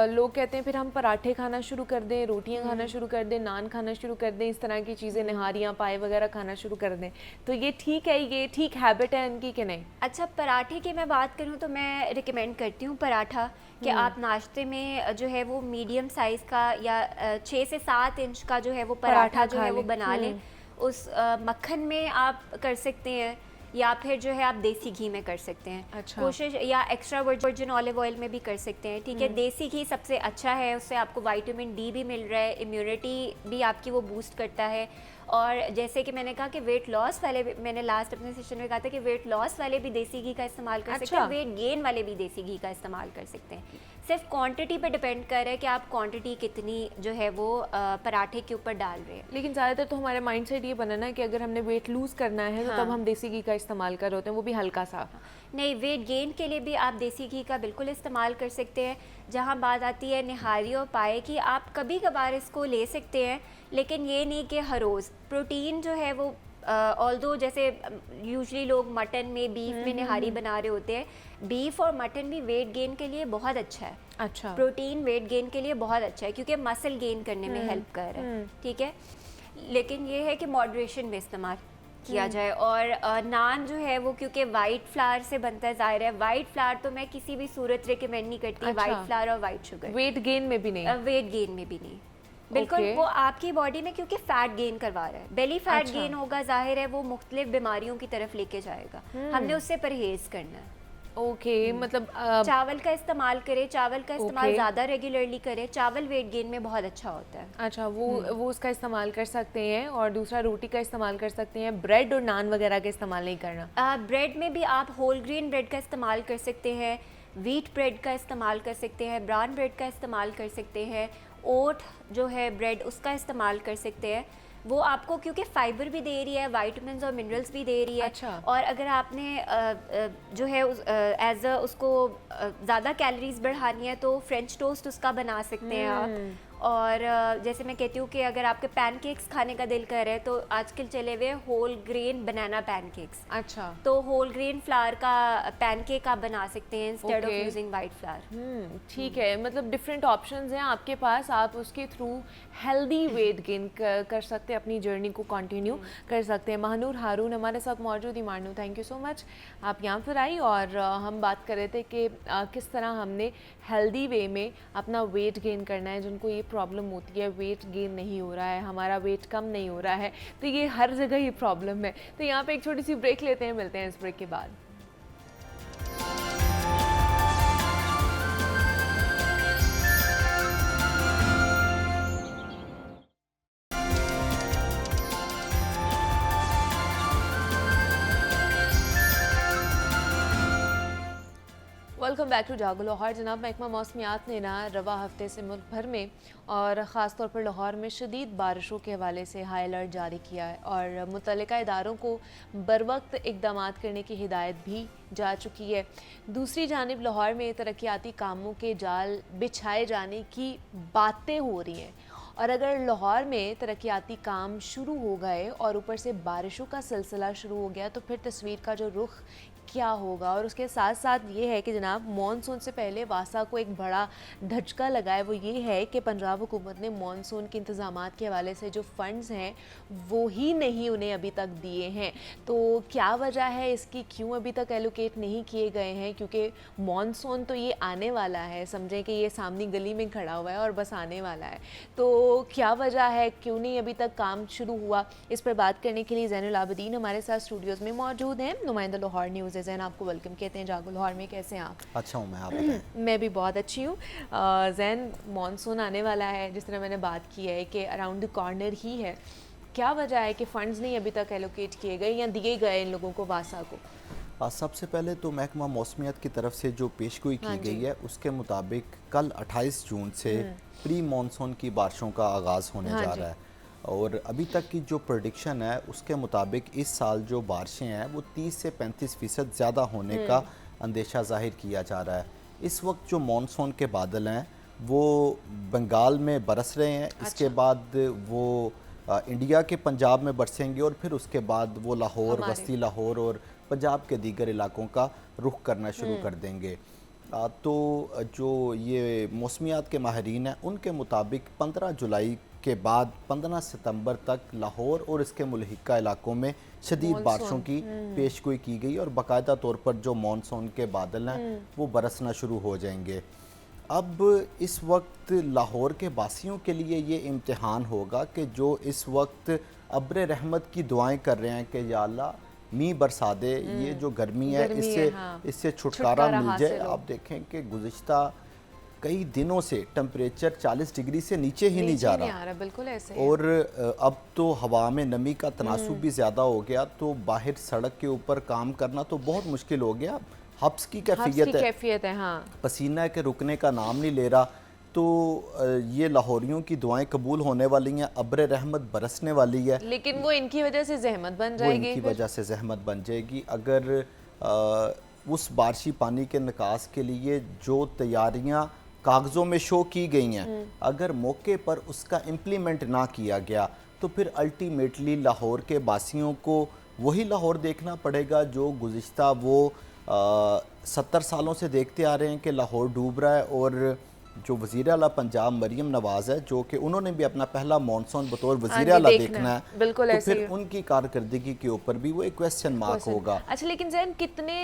Speaker 1: लोग कहते हैं फिर हम पराठे खाना शुरू कर दें, रोटियां खाना शुरू कर दें, नान खाना शुरू कर दें, इस तरह की चीज़ें, नहारियाँ, पाए वगैरह खाना शुरू कर दें, तो ये ठीक है, ये ठीक हैबिट है इनकी कि नहीं?
Speaker 2: अच्छा, पराठे की मैं बात करूँ तो मैं रिकमेंड करती हूँ पराठा, कि आप नाश्ते में जो है वो मीडियम साइज़ का या 6 से 7 इंच का जो है वो पराठा जो
Speaker 1: खा
Speaker 2: है वो
Speaker 1: लें।
Speaker 2: बना लें। उस मक्खन में आप कर सकते हैं, या फिर जो है आप देसी घी में कर सकते हैं।
Speaker 1: अच्छा।
Speaker 2: कोशिश, या एक्स्ट्रा वर्जिन ऑलिव ऑयल में भी कर सकते हैं। ठीक है, देसी घी सबसे अच्छा है, उससे आपको विटामिन डी भी मिल रहा है, इम्यूनिटी भी आपकी वो बूस्ट करता है। और जैसे कि मैंने कहा कि वेट लॉस वाले भी, मैंने लास्ट अपने सेशन में कहा था कि वेट लॉस वाले भी देसी घी का इस्तेमाल कर सकते हैं, वेट गेन वाले भी देसी घी का इस्तेमाल कर सकते हैं। सिर्फ क्वांटिटी पे डिपेंड कर रहा है कि आप क्वांटिटी कितनी जो है वो पराठे के ऊपर डाल रहे हैं।
Speaker 1: लेकिन ज़्यादातर तो हमारे माइंड सेट ये बना ना कि अगर हमने वेट लूज़ करना है तो तब हम देसी घी का इस्तेमाल कर रहे होते हैं, वो भी हल्का सा।
Speaker 2: नहीं, वेट गेन के लिए भी आप देसी घी का बिल्कुल इस्तेमाल कर सकते हैं। जहाँ बात आती है निहारी और पाए की, आप कभी कभार इसको ले सकते हैं, लेकिन ये नहीं कि हर रोज़। प्रोटीन जो है वो ऑल्दो जैसे यूजली लोग मटन में, बीफ में निहारी बना रहे होते हैं, बीफ और मटन भी वेट गेन के लिए बहुत अच्छा है।
Speaker 1: अच्छा।
Speaker 2: प्रोटीन वेट गेन के लिए बहुत अच्छा है, क्योंकि मसल गेन करने में हेल्प कर रहा है। ठीक है, लेकिन ये है कि मॉडरेशन में इस्तेमाल किया जाए। और नान जो है वो क्योंकि वाइट फ्लावर से बनता है, ज़ाहिर है वाइट फ्लावर तो मैं किसी भी सूरत रिकमेंड नहीं करती।
Speaker 1: अच्छा।
Speaker 2: वाइट फ्लावर और वाइट शुगर
Speaker 1: वेट गेन में भी नहीं?
Speaker 2: वेट गेन में भी नहीं, बिल्कुल।
Speaker 1: Okay.
Speaker 2: वो आपकी बॉडी में क्योंकि फैट गेन करवा रहा है, बेली फैट
Speaker 1: अच्छा।
Speaker 2: गेन होगा, जाहिर है वो मुख्तलिफ बीमारियों की तरफ लेके जाएगा। हमने उससे परहेज करना है।
Speaker 1: ओके, मतलब
Speaker 2: चावल का इस्तेमाल करें, चावल का इस्तेमाल
Speaker 1: Okay.
Speaker 2: ज़्यादा रेगुलरली करें, चावल वेट गेन में बहुत अच्छा होता है।
Speaker 1: अच्छा, वो उसका इस्तेमाल कर सकते हैं, और दूसरा रोटी का इस्तेमाल कर सकते हैं, ब्रेड और नान वगैरह का इस्तेमाल नहीं करना?
Speaker 2: ब्रेड में भी आप होल ग्रेन ब्रेड का इस्तेमाल कर सकते हैं, व्हीट ब्रेड का इस्तेमाल कर सकते हैं, ब्राउन ब्रेड का इस्तेमाल कर सकते हैं, ओट जो है ब्रेड उसका इस्तेमाल कर सकते हैं। वो आपको क्योंकि फाइबर भी दे रही है, वाइटामिन्स और मिनरल्स भी दे रही है।
Speaker 1: अच्छा।
Speaker 2: और अगर आपने जो है एज अ उसको ज़्यादा कैलोरीज बढ़ानी है तो फ्रेंच टोस्ट उसका बना सकते हैं आप। और जैसे मैं कहती हूँ कि अगर आपके पैनकेक्स खाने का दिल कर रहे हैं तो आजकल चले हुए होल ग्रेन बनाना पैनकेक्स।
Speaker 1: अच्छा।
Speaker 2: तो होल ग्रेन फ्लावर का पैनकेक आप बना सकते हैं instead of
Speaker 1: Okay.
Speaker 2: Using white flower.
Speaker 1: ठीक है, मतलब डिफरेंट ऑप्शंस हैं आपके पास, आप उसके थ्रू हेल्दी वेट गेन कर सकते हैं, अपनी जर्नी को कंटिन्यू कर सकते हैं। महानूर हारून हमारे साथ मौजूद ही। Mahnoor, thank you so much, आप यहाँ पर आई और हम बात कर रहे थे कि किस तरह हमने हेल्दी वे में अपना वेट गेन करना है। जिनको ये प्रॉब्लम होती है, वेट गेन नहीं हो रहा है, हमारा वेट कम नहीं हो रहा है, तो ये हर जगह ये प्रॉब्लम है। तो यहाँ पे एक छोटी सी ब्रेक लेते हैं, मिलते हैं इस ब्रेक के बाद। वेलकम बैक टू जागो लाहौर। जनाब, महकमा मौसमियात ने ना रवा हफ्ते से मुल्क भर में और ख़ास तौर पर लाहौर में शदीद बारिशों के हवाले से हाई अलर्ट जारी किया है और मुतल्लिका इदारों को बरवक्त इक़दाम करने की हिदायत भी जा चुकी है। दूसरी जानिब लाहौर में तरक्याती कामों के जाल बिछाए जाने की बातें हो रही हैं और अगर लाहौर में तरक्याती काम शुरू हो गए और ऊपर से बारिशों का सिलसिला शुरू हो गया तो फिर तस्वीर का जो रुख क्या होगा। और उसके साथ साथ ये है कि जनाब मॉनसून से पहले वासा को एक बड़ा धचका लगा है, वो ये है कि पंजाब हुकूमत ने मॉनसून के इंतज़ामात के हवाले से जो फ़ंड्स हैं वो ही नहीं उन्हें अभी तक दिए हैं। तो क्या वजह है इसकी, क्यों अभी तक एलोकेट नहीं किए गए हैं? क्योंकि मॉनसून तो ये आने वाला है, समझें कि ये सामने गली में खड़ा हुआ है और बस आने वाला है। तो क्या वजह है, क्यों नहीं अभी तक काम शुरू हुआ? इस पर बात करने के लिए ज़ैनुल आबिदीन हमारे साथ स्टूडियोज़ में मौजूद हैं। नुमाइंदा लाहौर न्यूज़ ज़ैन आपको वेलकम कहते हैं। जागो लाहौर में कैसे हैं आप?
Speaker 3: अच्छा हूँ मैं, आप बताएं।
Speaker 1: मैं भी बहुत अच्छी हूँ। ज़ैन, मॉनसून आने वाला है, जिस तरह मैंने बात की है कि अराउंड द कॉर्नर ही है। क्या वजह है कि फ़ंड्स नहीं अभी तक एलोकेट किए गए या दिए गए इन लोगों को, वासा को?
Speaker 3: सबसे पहले तो महकमा मौसमियात की तरफ से जो पेशगोई की गई है उसके मुताबिक कल 28 जून से प्री मानसून की बारिशों का आगाज़ होने जा रहा है। और अभी तक की जो प्रेडिक्शन है उसके मुताबिक इस साल जो बारिशें हैं वो 30 से 35% ज़्यादा होने का अंदेशा जाहिर किया जा रहा है। इस वक्त जो मानसून के बादल हैं वो बंगाल में बरस रहे हैं। इसके बाद वो इंडिया के पंजाब में बरसेंगे और फिर उसके बाद वो लाहौर, वस्ती लाहौर और पंजाब के दीगर इलाकों का रुख करना शुरू कर देंगे। तो जो ये मौसमियात के माहिरीन हैं उनके मुताबिक 15 जुलाई के बाद 15 सितंबर तक लाहौर और इसके मुल्हिका इलाकों में शदीद बारिशों की पेशगोई की गई और बाकायदा तौर पर जो मानसून के बादल हैं वो बरसना शुरू हो जाएंगे। अब इस वक्त लाहौर के बासियों के लिए ये इम्तिहान होगा कि जो इस वक्त अब्र रहमत की दुआएं कर रहे हैं कि या अल्लाह मींह बरसा दे, ये जो गर्मी है इससे छुटकारा मिल जाए। आप देखें कि गुज़िश्ता कई दिनों से टेम्परेचर 40 डिग्री से नीचे ही नहीं जा रहा।
Speaker 1: बिल्कुल ऐसे
Speaker 3: और अब तो हवा में नमी का तनासुब भी ज़्यादा हो गया, तो बाहर सड़क के ऊपर काम करना तो बहुत मुश्किल हो गया। हब्स की कैफियत है, हाँ। पसीना के रुकने का नाम नहीं ले रहा। तो ये लाहौरियों की दुआएं कबूल होने वाली हैं, अब्र रहमत बरसने वाली है,
Speaker 1: लेकिन वो इनकी वजह से जहमत बन जाएगी।
Speaker 3: इनकी वजह से जहमत बन जाएगी। अगर उस बारिशी पानी के निकास के लिए जो तैयारियां कागज़ों में शो की गई हैं, अगर मौके पर उसका इम्प्लीमेंट ना किया गया तो फिर अल्टीमेटली लाहौर के बासियों को वही लाहौर देखना पड़ेगा जो गुज़िश्ता वो 70 सालों से देखते आ रहे हैं कि लाहौर डूब रहा है। और जो वज़ीर आला पंजाब मरियम नवाज़ है, जो कि उन्होंने भी अपना पहला मानसून बतौर वज़ीर आला देखना है,
Speaker 1: बिल्कुल
Speaker 3: तो फिर उनकी कारकर्दगी के ऊपर भी वो एक क्वेश्चन मार्क होगा।
Speaker 1: अच्छा, लेकिन ज़ैन कितने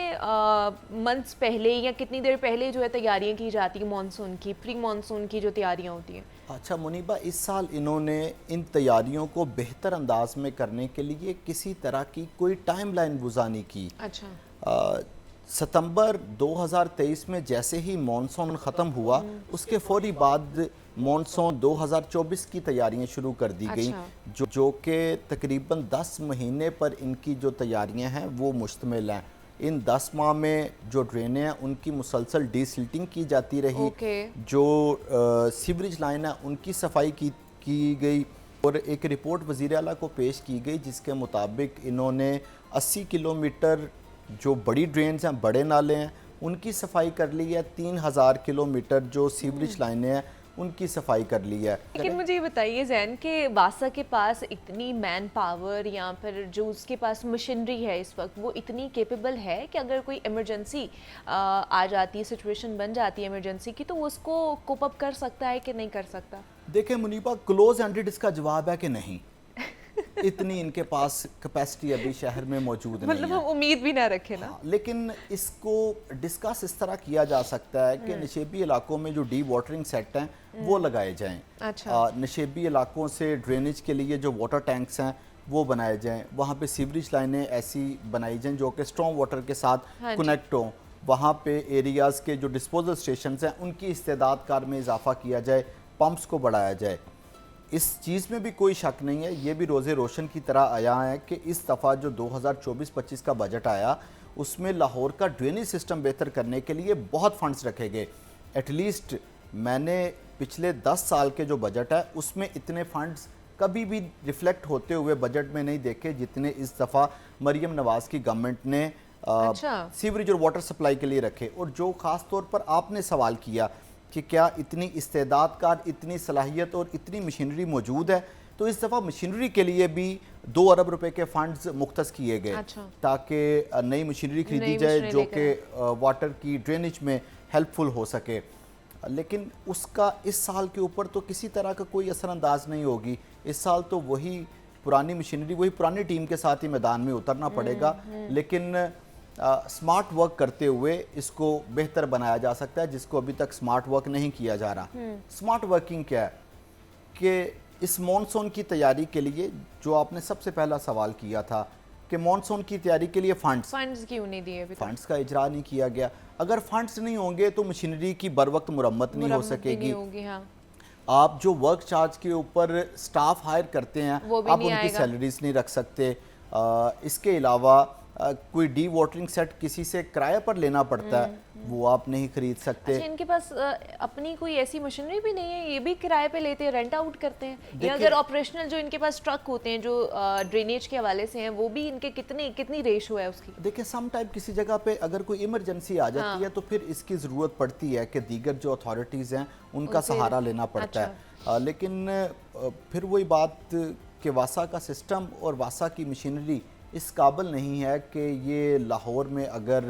Speaker 1: मंथ्स पहले या कितनी देर पहले जो है तैयारियां की जाती हैं मानसून की, प्री मानसून की जो तैयारियां होती हैं?
Speaker 3: अच्छा मुनीबा, इस साल इन्होंने इन तैयारियों को बेहतर अंदाज में करने के लिए किसी तरह की कोई टाइमलाइन गुज़ा नहीं की।
Speaker 1: अच्छा,
Speaker 3: सितंबर 2023 में जैसे ही मानसून ख़त्म हुआ उसके फौरी बाद मानसून 2024 की तैयारियां शुरू कर दी गई, जो कि तकरीबन 10 महीने पर इनकी जो तैयारियां हैं वो मुश्तमिल हैं। इन 10 माह में जो ड्रेनें हैं उनकी मुसलसल डीसिल्टिंग की जाती रही, जो सीवरेज लाइन है उनकी सफाई की गई और एक रिपोर्ट वज़ीर आला को पेश की गई जिसके मुताबिक इन्होंने 80 किलोमीटर जो बड़ी ड्रेन्स हैं, बड़े नाले हैं, उनकी सफाई कर ली है। 3000 किलोमीटर जो सीवरेज लाइनें हैं उनकी सफाई कर ली है।
Speaker 1: लेकिन मुझे ये बताइए ज़ैन कि वासा के पास इतनी मैन पावर या फिर जो उसके पास मशीनरी है इस वक्त, वो इतनी केपेबल है कि अगर कोई इमरजेंसी आ जाती है, सिचुएशन बन जाती है इमरजेंसी की, तो वो उसको कोप अप कर सकता है कि नहीं कर सकता?
Speaker 3: देखें मुनीबा, क्लोज एंडेड इसका जवाब है कि नहीं। इतनी इनके पास कैपेसिटी अभी शहर में मौजूद नहीं है।
Speaker 1: मतलब हम उम्मीद भी ना रखें ना।
Speaker 3: लेकिन इसको डिस्कस इस तरह किया जा सकता है कि नशेबी इलाकों में जो डी वाटरिंग सेट हैं वो लगाए जाएं।
Speaker 1: अच्छा।
Speaker 3: नशेबी इलाकों से ड्रेनेज के लिए जो वाटर टैंक्स हैं वो बनाए जाएं, वहाँ पे सीवरेज लाइनें ऐसी बनाई जाएं जो कि स्ट्रॉन्ग वाटर के साथ कनेक्ट हों। वहाँ पे एरियाज़ के जो डिस्पोजल स्टेशन हैं उनकी इस्तेदाद कार में इजाफा किया जाए, पंप्स को बढ़ाया जाए। इस चीज़ में भी कोई शक नहीं है, ये भी रोज़े रोशन की तरह आया है कि इस दफ़ा जो 2024-25 का बजट आया उसमें लाहौर का ड्रेनेज सिस्टम बेहतर करने के लिए बहुत फंड्स रखे गए। एटलीस्ट मैंने पिछले 10 साल के जो बजट है उसमें इतने फंड्स कभी भी रिफ्लेक्ट होते हुए बजट में नहीं देखे जितने इस दफ़ा मरियम नवाज़ की गवर्नमेंट ने सीवरेज और वाटर सप्लाई के लिए रखे। और जो ख़ास तौर पर आपने सवाल किया कि क्या इतनी इस्तेदादकार, इतनी सलाहियत और इतनी मशीनरी मौजूद है। तो इस दफ़ा मशीनरी के लिए भी 2 अरब रुपए के फंड्स मुख्तस किए गए, ताकि नई मशीनरी खरीदी जाए जो कि वाटर की ड्रेनेज में हेल्पफुल हो सके। लेकिन उसका इस साल के ऊपर तो किसी तरह का कोई असरअंदाज नहीं होगी। इस साल तो वही पुरानी मशीनरी, वही पुरानी टीम के साथ ही मैदान में उतरना पड़ेगा, लेकिन स्मार्ट वर्क करते हुए इसको बेहतर बनाया जा सकता है, जिसको अभी तक स्मार्ट वर्क नहीं किया जा रहा। स्मार्ट वर्किंग क्या है कि इस मॉनसून की तैयारी के लिए, जो आपने सबसे पहला सवाल किया था कि मॉनसून की तैयारी के लिए फंड्स
Speaker 1: क्यों नहीं दिए अभी तक?
Speaker 3: फंड्स का इजरा नहीं किया गया। अगर फंड्स नहीं होंगे तो मशीनरी की बर वक्त मुरम्मत नहीं हो सकेगी।
Speaker 1: हाँ।
Speaker 3: आप जो वर्क चार्ज के ऊपर स्टाफ हायर करते हैं, आप उनकी सैलरीज नहीं रख सकते। इसके अलावा कोई डी वाटरिंग सेट किसी से किराए पर लेना पड़ता है, वो आप नहीं खरीद सकते।
Speaker 1: अच्छा, इनके पास अपनी कोई ऐसी मशीनरी भी नहीं है, ये भी किराए पे लेते हैं, रेंट आउट करते हैं? या अगर ऑपरेशनल जो इनके पास ट्रक होते हैं जो ड्रेनेज के हवाले से हैं, वो भी इनके कितनी रेशो है उसकी?
Speaker 3: देखिए, सम टाइम किसी जगह पे अगर कोई इमरजेंसी आ जाती है तो फिर इसकी ज़रूरत पड़ती है कि दीगर जो अथॉरिटीज़ हैं उनका सहारा लेना पड़ता है। लेकिन फिर वही बात कि वासा का सिस्टम और वासा की मशीनरी इस काबिल नहीं है कि ये लाहौर में अगर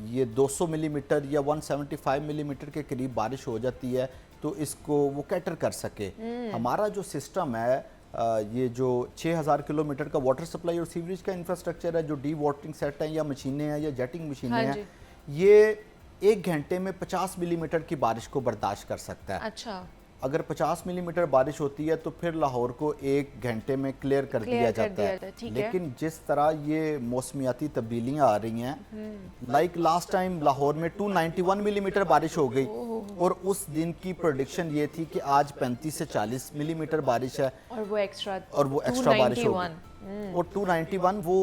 Speaker 3: ये 200 मिलीमीटर या 175 मिलीमीटर के करीब बारिश हो जाती है तो इसको वो कैटर कर सके। हमारा जो सिस्टम है, ये जो 6000 किलोमीटर का वाटर सप्लाई और सीवरेज का इंफ्रास्ट्रक्चर है, जो डी वाटरिंग सेट हैं या मशीनें हैं या जेटिंग मशीनें हैं, ये 1 घंटे में 50 मिलीमीटर की बारिश को बर्दाश्त कर सकता है।
Speaker 1: अच्छा।
Speaker 3: अगर 50 मिलीमीटर बारिश होती है तो फिर लाहौर को 1 घंटे में क्लियर कर दिया जाता है। लेकिन जिस तरह ये मौसमियाती तब्दीलियां आ रही हैं, लाइक लास्ट टाइम लाहौर में 291 मिलीमीटर बारिश हो गई और उस दिन की प्रेडिक्शन ये थी कि आज 35 से 40 मिलीमीटर बारिश है
Speaker 1: और वो एक्स्ट्रा
Speaker 3: बारिश होगी। और 291 वो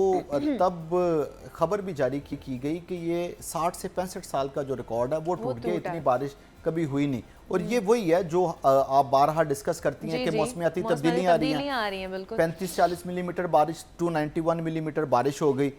Speaker 3: तब खबर भी जारी की गई कि ये 60 से 65 साल का जो रिकॉर्ड है वो टूट गया, इतनी बारिश कभी हुई नहीं। और ये वही है जो आप बारहा डिस्कस करती हैं कि मौसमियाती तब्दीलियां आ रही हैं। 35-40 मिलीमीटर बारिश, 291 मिलीमीटर बारिश हो गई।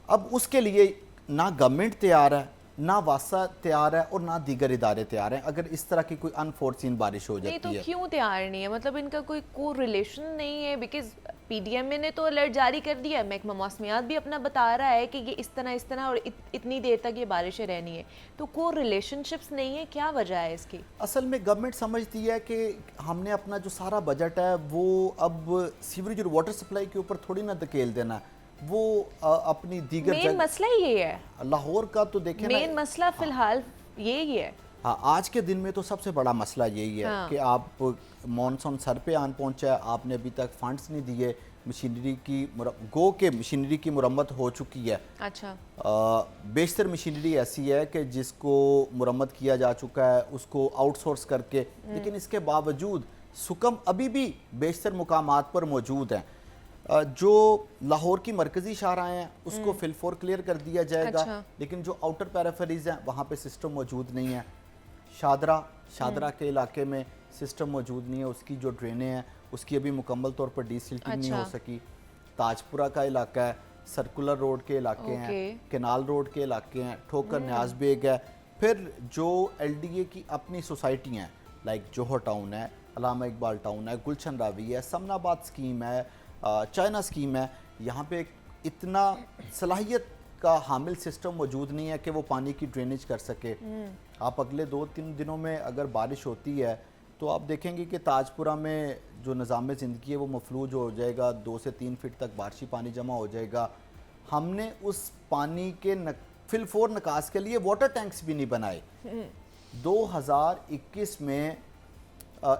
Speaker 3: अब उसके लिए ना गवर्नमेंट तैयार है, ना वासा तैयार है और ना दीगर इदारे तैयार हैं अगर इस तरह की कोई अनफोर्सीन बारिश हो जाती है।
Speaker 1: नहीं तो क्यों तैयार नहीं है? मतलब इनका कोई रिलेशन नहीं है? बिकॉज पीडीएमए ने तो अलर्ट जारी कर दिया है, महकमा मौसमियात भी अपना बता रहा है कि ये इस तरह और इतनी देर तक ये बारिशें रहनी है, तो कोई रिलेशनशिप्स नहीं है। क्या वजह है इसकी?
Speaker 3: असल में गवर्नमेंट समझती है कि हमने अपना जो सारा बजट है वो अब सीवरेज और वाटर सप्लाई के ऊपर थोड़ी ना धकेल देना है, वो अपनी दीगर
Speaker 1: मेन मसला ये है
Speaker 3: लाहौर का। तो देखें,
Speaker 1: मेन मसला फिलहाल यही है।
Speaker 3: हाँ, आज के दिन में तो सबसे बड़ा मसला यही है कि आप मॉनसून सर पे आन पहुंचा है, आपने अभी तक फंड्स नहीं दिए, मशीनरी की मशीनरी की मुरम्मत हो चुकी है।
Speaker 1: अच्छा।
Speaker 3: बेशतर मशीनरी ऐसी है कि जिसको मुरम्मत किया जा चुका है उसको आउटसोर्स करके, लेकिन इसके बावजूद सुकम अभी भी बेशतर मुकामात पर मौजूद हैं। जो लाहौर की मरकजी शाहराएं हैं उसको फिलफोर क्लियर कर दिया जाएगा। अच्छा। लेकिन जो आउटर पैराफेरीज हैं वहाँ पे सिस्टम मौजूद नहीं है। शादरा के इलाके में सिस्टम मौजूद नहीं है, उसकी जो ड्रेनें हैं उसकी अभी मुकम्मल तौर पर डीसिल्टिंग नहीं हो सकी। ताजपुरा का इलाका है, सर्कुलर रोड के इलाके हैं, केनाल रोड के इलाके हैं, ठोकर न्याज बेग है। फिर जो LDA की अपनी सोसाइटियाँ हैं, लाइक जोहर टाउन है, अलामा इकबाल टाउन है, गुलशन रावी है, समनाबाद स्कीम है, चाइना स्कीम है, यहाँ पे इतना सलाहियत का हामिल सिस्टम मौजूद नहीं है कि वो पानी की ड्रेनेज कर सके। आप अगले 2-3 दिनों में अगर बारिश होती है तो आप देखेंगे कि ताजपुरा में जो निज़ाम ज़िंदगी है वो मफलूज हो जाएगा, 2 से 3 फीट तक बारिशी पानी जमा हो जाएगा। हमने उस पानी के फिलफोर निकास के लिए वाटर टैंक्स भी नहीं बनाए। 2021 में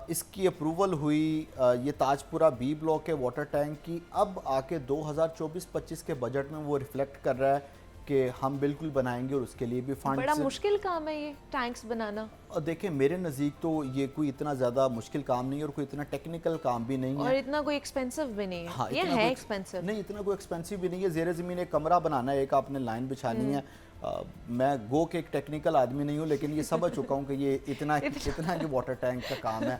Speaker 3: इसकी अप्रूवल हुई, ये ताजपुरा B ब्लॉक के वाटर टैंक की। अब आके 2024-25 के बजट में वो रिफ्लेक्ट कर रहा है कि हम बिल्कुल बनाएंगे और उसके लिए भी फंड।
Speaker 1: बड़ा मुश्किल काम है ये टैंक्स बनाना।
Speaker 3: और देखें, मेरे नज़दीक तो ये कोई इतना ज़्यादा मुश्किल काम नहीं है और कोई इतना टेक्निकल काम भी नहीं है
Speaker 1: और इतना कोई एक्सपेंसिव भी नहीं है।
Speaker 3: हाँ,
Speaker 1: ये है एक्सपेंसिव नहीं,
Speaker 3: इतना कोई एक्सपेंसिव भी नहीं है। ज़ेरे ज़मीन एक कमरा बनाना है, एक आपने लाइन बिछानी है। मैं गो के एक टेक्निकल आदमी नहीं हूँ, लेकिन ये समझ चुका हूँ कि ये इतना कि वाटर टैंक का काम है।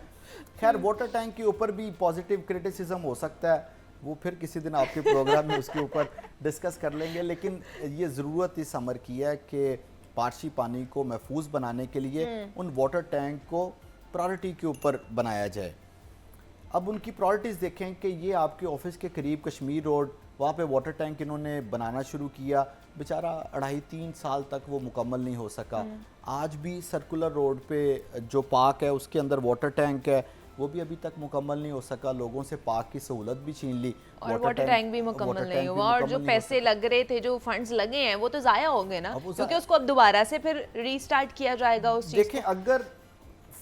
Speaker 3: खैर, वाटर टैंक के ऊपर भी पॉजिटिव क्रिटिसिज्म हो सकता है, वो फिर किसी दिन आपके प्रोग्राम में उसके ऊपर डिस्कस कर लेंगे। लेकिन ये ज़रूरत इस अमर की है कि बारिशी पानी को महफूज बनाने के लिए उन वाटर टैंक को प्रायोरिटी के ऊपर बनाया जाए। अब उनकी प्रायोरिटीज़ देखें कि ये आपके ऑफिस के करीब कश्मीर रोड, वहाँ पे वाटर टैंक इन्होंने बनाना शुरू किया, बेचारा 2.5-3 साल तक वो मुकम्मल नहीं हो सका। आज भी सर्कुलर रोड पे जो पार्क है उसके अंदर वाटर टैंक है, वो भी अभी तक मुकम्मल नहीं हो सका। लोगों से पार्क की सहूलत भी छीन ली
Speaker 1: और वाटर टैंक भी मुकम्मल नहीं हुआ, और जो पैसे लग रहे थे, जो फंड्स लगे हैं, वो तो ज़ाया हो गए ना, क्योंकि उसको अब दोबारा से फिर रीस्टार्ट किया जाएगा उस चीज़।
Speaker 3: देखें, अगर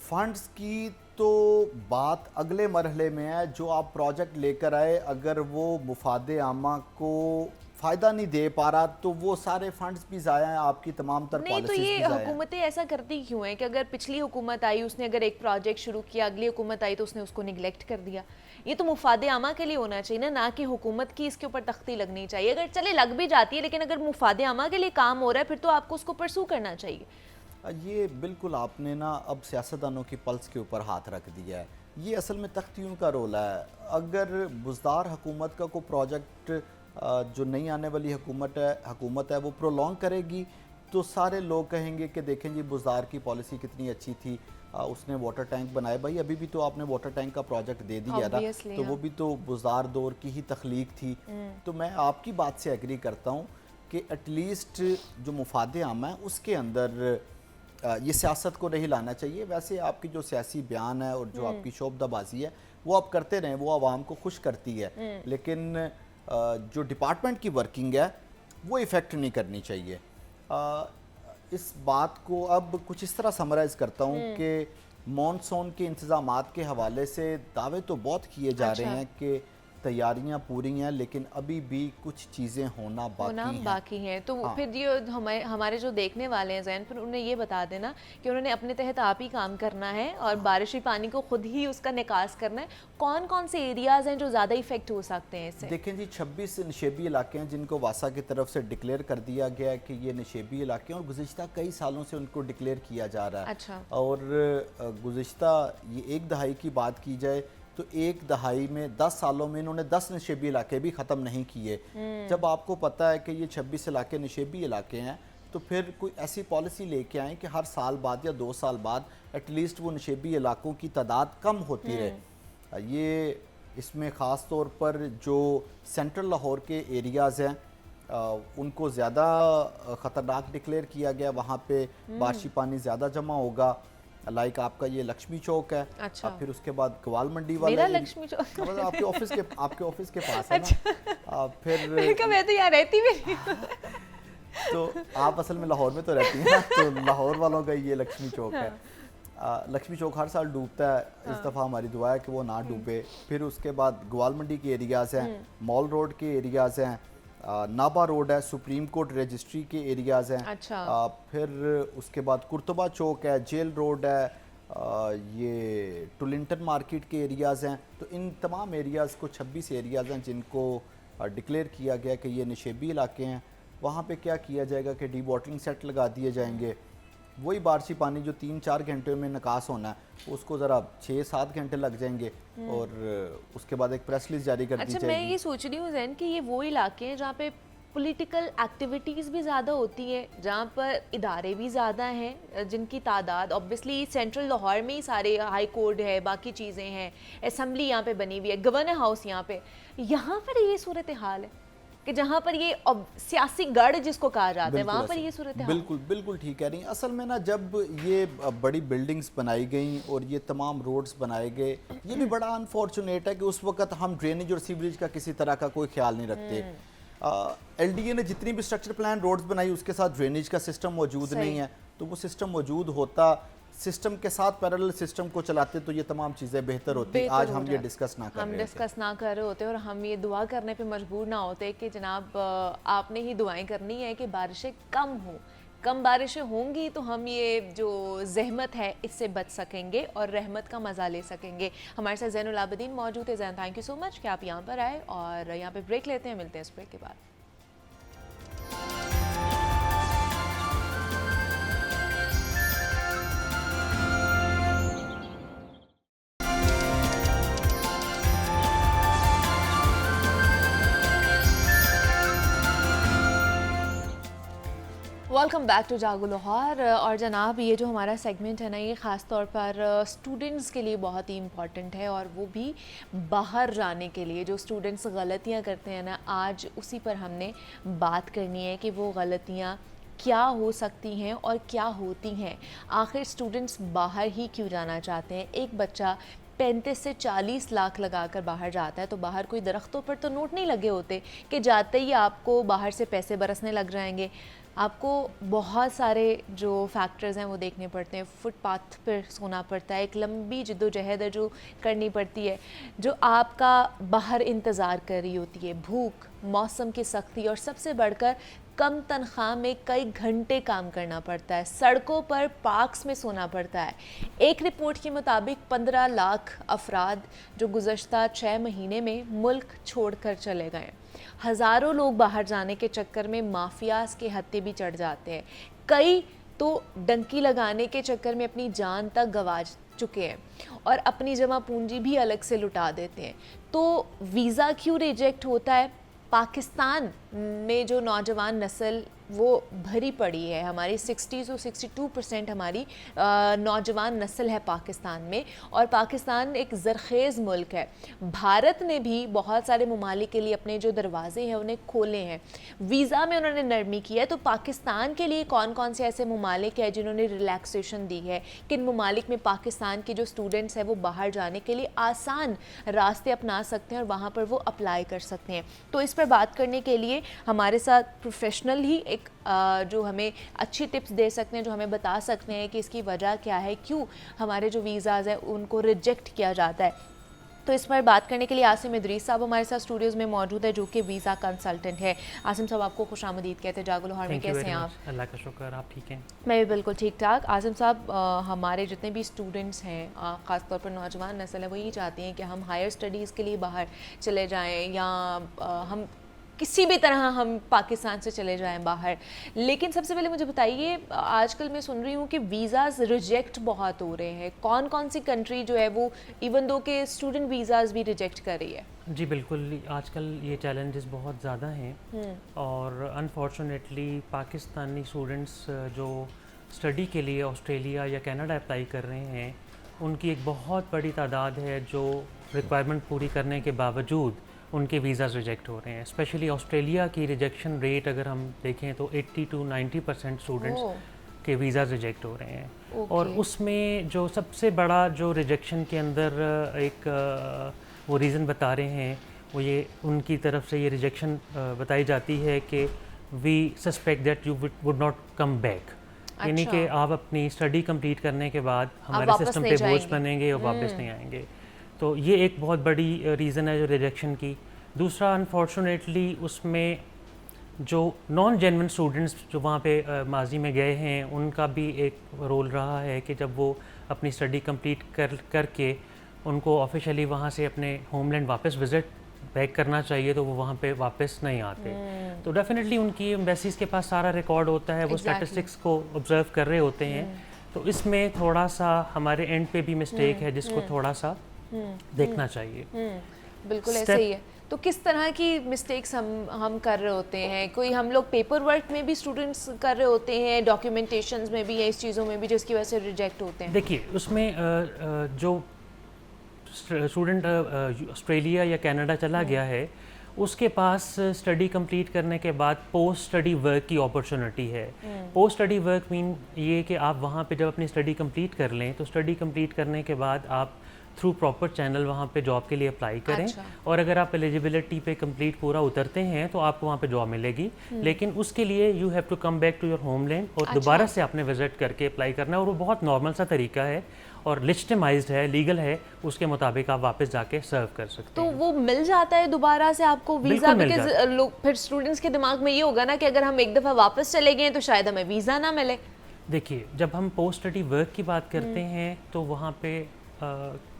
Speaker 3: फंड्स की तो बात अगले मरहले में है, जो आप प्रोजेक्ट लेकर आए अगर वो मुफादे आमा को फ़ायदा नहीं दे पा रहा तो वो सारे फंड्स भी ज़ाया हैं, आपकी तमाम तर
Speaker 1: नहीं। तो ये हुकूमतें ऐसा करती क्यों हैं कि अगर पिछली हुकूमत आई उसने अगर एक प्रोजेक्ट शुरू किया, अगली हुकूमत आई तो उसने उसको निगलेक्ट कर दिया। ये तो मुफादे आमा के लिए होना चाहिए ना कि हुकूमत की इसके ऊपर तख्ती लगनी चाहिए। अगर चले लग भी जाती है, लेकिन अगर मुफादे आमा के लिए काम हो रहा है फिर तो आपको उसको परसू करना चाहिए।
Speaker 3: ये बिल्कुल आपने ना अब सियासतदानों की पल्स के ऊपर हाथ रख दिया है। ये असल में तख्तियों का रोल है। अगर बुज़दार हुकूमत का कोई प्रोजेक्ट जो नई आने वाली हुकूमत है वो प्रोलॉन्ग करेगी तो सारे लोग कहेंगे कि देखें जी बुज़दार की पॉलिसी कितनी अच्छी थी, उसने वाटर टैंक बनाए। भाई अभी भी तो आपने वाटर टैंक का प्रोजेक्ट दे दिया ना, तो वो भी तो बुज़दार दौर की ही तख्लीक थी। तो मैं आपकी बात से एग्री करता हूँ कि एटलीस्ट जो मुफादे आमा है उसके अंदर ये सियासत को नहीं लाना चाहिए। वैसे आपकी जो सियासी बयान है और जो आपकी शोबदाबाजी है वो आप करते रहें, वो आवाम को खुश करती है, लेकिन जो डिपार्टमेंट की वर्किंग है वो इफ़ेक्ट नहीं करनी चाहिए। इस बात को अब कुछ इस तरह समराइज़ करता हूँ कि मॉनसून के इंतज़ामात के हवाले से दावे तो बहुत किए जा रहे हैं कि तैयारियां पूरी हैं, लेकिन अभी भी कुछ चीज़ें होना बाकी हैं।
Speaker 1: तो फिर ये हमारे जो देखने वाले हैं ज़ैन, फिर उन्हें ये बता देना कि उन्होंने अपने तहत आप ही काम करना है और बारिशी पानी को खुद ही उसका निकास करना है। कौन कौन से एरियाज़ हैं जो ज़्यादा इफेक्ट हो सकते हैं इससे?
Speaker 3: देखें जी, 26 नशेबी इलाके हैं जिनको वासा की तरफ से डिक्लेयर कर दिया गया है कि ये नशेबी इलाके हैं और गुज़िश्ता कई सालों से उनको डिक्लेयर किया जा रहा है।
Speaker 1: अच्छा।
Speaker 3: और गुज़िश्ता ये 1 दहाई की बात की जाए तो 1 दहाई में 10 सालों में इन्होंने 10 नशेबी इलाके भी ख़त्म नहीं किए। जब आपको पता है कि ये 26 इलाके नशेबी इलाके हैं तो फिर कोई ऐसी पॉलिसी लेके आएँ कि हर साल बाद या 2 साल बाद एटलीस्ट वो नशेबी इलाकों की तादाद कम होती रहे। ये इसमें ख़ास तौर पर जो सेंट्रल लाहौर के एरियाज़ हैं उनको ज़्यादा ख़तरनाक डिक्लेयर किया गया। वहाँ पे बारिशी पानी ज़्यादा जमा होगा। लाइक आपका ये लक्ष्मी चौक है।
Speaker 1: अच्छा।
Speaker 3: फिर उसके बाद ग्वाल मंडी वाला
Speaker 1: मेरा लक्ष्मी चौक
Speaker 3: मतलब आपके ऑफिस के पास है ना। फिर
Speaker 1: मैं तो यहाँ रहती भी नहीं।
Speaker 3: तो आप असल में लाहौर में तो रहती हैं, तो लाहौर वालों का ये लक्ष्मी चौक है। लक्ष्मी चौक हर साल डूबता है। इस दफ़ा हमारी दुआ है कि वो ना डूबे। फिर उसके बाद ग्वाल मंडी के एरियाज़ हैं, मॉल रोड के एरियाज़ हैं, नाबा रोड है, सुप्रीम कोर्ट रजिस्ट्री के एरियाज़ हैं।
Speaker 1: अच्छा।
Speaker 3: फिर उसके बाद कुर्तबा चौक है, जेल रोड है, ये टुलिंटन मार्केट के एरियाज़ हैं। तो इन तमाम एरियाज़ को 26 एरियाज़ हैं जिनको डिक्लेयर किया गया कि ये नशेबी इलाके हैं। वहाँ पे क्या किया जाएगा कि डी वाटरिंग सेट लगा दिए जाएंगे। वही बारिशी पानी जो 3-4 घंटे में निकास होना है उसको ज़रा 6-7 घंटे लग जाएंगे और उसके बाद एक प्रेस रिलीज जारी कर दी जाएगी।
Speaker 1: मैं ये सोच रही हूँ ज़ैन कि ये वो इलाके हैं जहाँ पे पॉलिटिकल एक्टिविटीज़ भी ज़्यादा होती हैं, जहाँ पर इदारे भी ज़्यादा हैं, जिनकी तादाद ऑब्वियसली सेंट्रल लाहौर में ही सारे हाई कोर्ट है, बाकी चीज़ें हैं, असेंबली यहाँ पे बनी हुई है, गवर्नर हाउस यहाँ पर ये सूरत हाल है कि जहाँ पर ये सियासी गढ़ जिसको कहा जाता है वहाँ पर ये सूरत हाल।
Speaker 3: बिल्कुल ठीक कह रही हैं। असल में ना जब ये बड़ी बिल्डिंग्स बनाई गई और ये तमाम रोड्स बनाए गए, ये भी बड़ा अनफॉर्चुनेट है कि उस वक्त हम ड्रेनेज और सीवरेज का किसी तरह का कोई ख्याल नहीं रखते। LDA ने जितनी भी स्ट्रक्चर प्लान रोड्स बनाई उसके साथ ड्रेनेज का सिस्टम मौजूद नहीं है। तो वो सिस्टम मौजूद होता, सिस्टम के साथ पैरेलल सिस्टम को चलाते तो ये तमाम चीज़ें बेहतर होती। आज हम ये डिस्कस ना कर रहे होते और हम ये दुआ करने पे मजबूर ना होते कि जनाब आपने ही दुआएं करनी है कि बारिशें कम बारिशें होंगी तो हम ये जो ज़हमत है इससे बच सकेंगे और रहमत का मज़ा ले सकेंगे। हमारे साथ ज़ैनुल आबिदीन मौजूद है। ज़ैन, थैंक यू सो मच कि आप यहाँ पर आए और यहाँ पे ब्रेक लेते हैं, मिलते हैं इस ब्रेक के बाद।
Speaker 1: वेलकम बैक टू जागो लाहौर। और जनाब, ये जो हमारा सेगमेंट है ना, ये ख़ास तौर पर स्टूडेंट्स के लिए बहुत ही इम्पॉर्टेंट है, और वो भी बाहर जाने के लिए। जो स्टूडेंट्स गलतियाँ करते हैं ना, आज उसी पर हमने बात करनी है कि वो गलतियाँ क्या हो सकती हैं और क्या होती हैं। आखिर स्टूडेंट्स बाहर ही क्यों जाना चाहते हैं? एक बच्चा 35 से 40 लाख लगाकर बाहर जाता है, तो बाहर कोई दरख्तों पर तो नोट नहीं लगे होते कि जाते ही आपको बाहर से पैसे बरसने लग जाएंगे। आपको बहुत सारे जो फैक्टर्स हैं वो देखने पड़ते हैं। फुटपाथ पर सोना पड़ता है, एक लंबी जद्दोजहद है जो करनी पड़ती है, जो आपका बाहर इंतज़ार कर रही होती है, भूख, मौसम की सख्ती, और सबसे बढ़कर कम तनख्वाह में कई घंटे काम करना पड़ता है, सड़कों पर पार्क्स में सोना पड़ता है। एक रिपोर्ट के मुताबिक 15 लाख अफराद जो गुज़श्ता 6 महीने में मुल्क छोड़कर चले गए। हज़ारों लोग बाहर जाने के चक्कर में माफियाज के हत्थे भी चढ़ जाते हैं। कई तो डंकी लगाने के चक्कर में अपनी जान तक गंवा चुके हैं और अपनी जमा पूंजी भी अलग से लुटा देते हैं। तो वीज़ा क्यों रिजेक्ट होता है? पाकिस्तान में जो नौजवान नस्ल वो भरी पड़ी है, हमारी 60 से 62% हमारी नौजवान नस्ल है पाकिस्तान में, और पाकिस्तान एक ज़रखेज़ मुल्क है। भारत ने भी बहुत सारे ममालिक के लिए अपने जो दरवाजे हैं उन्हें खोले हैं, वीज़ा में उन्होंने नरमी की है। तो पाकिस्तान के लिए कौन कौन से ऐसे ममालिक हैं जिन्होंने रिलैक्सेशन दी है? किन ममालिक में पाकिस्तान के जो स्टूडेंट्स हैं वो बाहर जाने के लिए आसान रास्ते अपना सकते हैं और वहाँ पर वो अप्लाई कर सकते हैं? तो इस पर बात करने के लिए हमारे साथ प्रोफेशनल ही एक जो हमें अच्छी टिप्स दे सकते हैं, जो हमें बता सकते हैं कि इसकी वजह क्या है, क्यों हमारे जो वीज़ाज़ हैं उनको रिजेक्ट किया जाता है। तो इस पर बात करने के लिए आसिम इदरीस साहब हमारे साथ स्टूडियोज़ में मौजूद है, जो कि वीज़ा कंसल्टेंट है। आसिम साहब, आपको खुशामदीद कहते हैं जागो लाहौर में। कैसे हैं आप?
Speaker 4: अल्लाह का शुक्र, आप ठीक हैं?
Speaker 1: मैं भी बिल्कुल ठीक ठाक। आसिम साहब, हमारे जितने भी स्टूडेंट्स हैं, ख़ासतौर पर नौजवान नस्ल है, वो यही चाहती हैं कि हम हायर स्टडीज़ के लिए बाहर चले जाएँ, या हम किसी भी तरह हम पाकिस्तान से चले जाएं बाहर। लेकिन सबसे पहले मुझे बताइए, आजकल मैं सुन रही हूँ कि वीज़ाज़ रिजेक्ट बहुत हो रहे हैं। कौन कौन सी कंट्री जो है वो इवन दो के स्टूडेंट वीज़ाज़ भी रिजेक्ट कर रही है?
Speaker 4: जी बिल्कुल, आजकल ये चैलेंजेस बहुत ज़्यादा हैं, और अनफॉर्चुनेटली पाकिस्तानी स्टूडेंट्स जो स्टडी के लिए ऑस्ट्रेलिया या कनाडा अप्लाई कर रहे हैं, उनकी एक बहुत बड़ी तादाद है जो रिक्वायरमेंट पूरी करने के बावजूद उनके वीज़ाज़ रिजेक्ट हो रहे हैं। स्पेशली ऑस्ट्रेलिया की रिजेक्शन रेट अगर हम देखें तो 80 to 90% स्टूडेंट्स के वीज़ाज़ रिजेक्ट हो रहे हैं। और उसमें जो सबसे बड़ा जो रिजेक्शन के अंदर एक वो रीज़न बता रहे हैं, वो ये उनकी तरफ से ये रिजेक्शन बताई जाती है कि we suspect that you would not come back. यानी कि आप अपनी स्टडी कंप्लीट करने के बाद हमारे सिस्टम पे बोझ बनेंगे और वापस नहीं आएंगे। तो ये एक बहुत बड़ी रीज़न है जो रिजेक्शन की। दूसरा, अनफॉर्चुनेटली उसमें जो नॉन जेन्युइन स्टूडेंट्स जो वहाँ पे माजी में गए हैं, उनका भी एक रोल रहा है कि जब वो अपनी स्टडी कंप्लीट करके उनको ऑफिशियली वहाँ से अपने होमलैंड वापस विज़िट बैक करना चाहिए, तो वो वहाँ पे वापस नहीं आते। तो डेफिनेटली उनकी एम्बेसीज के पास सारा रिकॉर्ड होता है, वो स्टैटिस्टिक्स को ऑब्जर्व कर रहे होते हैं। तो इसमें थोड़ा सा हमारे एंड पे भी मिस्टेक है, जिसको थोड़ा सा देखना चाहिए।
Speaker 1: बिल्कुल ऐसे ही है। तो किस तरह की मिस्टेक्स हम कर रहे होते हैं? कोई हम लोग पेपर वर्क में भी स्टूडेंट्स कर रहे होते हैं, डॉक्यूमेंटेशंस में भी, या इस चीज़ों में भी, जिसकी वजह से रिजेक्ट होते हैं?
Speaker 4: देखिए, उसमें जो स्टूडेंट ऑस्ट्रेलिया या कनाडा चला गया है, उसके पास स्टडी कंप्लीट करने के बाद पोस्ट स्टडी वर्क की अपॉर्चुनिटी है। पोस्ट स्टडी वर्क मीन ये कि आप वहाँ पे जब अपनी स्टडी कंप्लीट कर लें, तो स्टडी कंप्लीट करने के बाद आप थ्रू प्रॉपर चैनल वहाँ पे जॉब के लिए अप्लाई करें।
Speaker 1: अच्छा।
Speaker 4: और अगर आप एलिजिबिलिटी पे कंप्लीट पूरा उतरते हैं तो आपको वहाँ पे जॉब मिलेगी। लेकिन उसके लिए you have to come back to your homeland और दोबारा से आपने विजिट करके अप्लाई करना है, और वो बहुत नॉर्मल सा तरीका है और लेजिटिमाइज्ड है, लीगल है, उसके मुताबिक आप वापस जाके सर्व कर सकते हैं।
Speaker 1: तो वो मिल जाता है दोबारा से आपको वीज़ा? बिकॉज लोग फिर स्टूडेंट्स के दिमाग में ये होगा ना कि अगर हम एक दफ़ा वापस चले गए तो शायद हमें वीज़ा ना मिले।
Speaker 4: देखिए, जब हम पोस्ट स्टडी वर्क की बात करते हैं तो वहाँ पे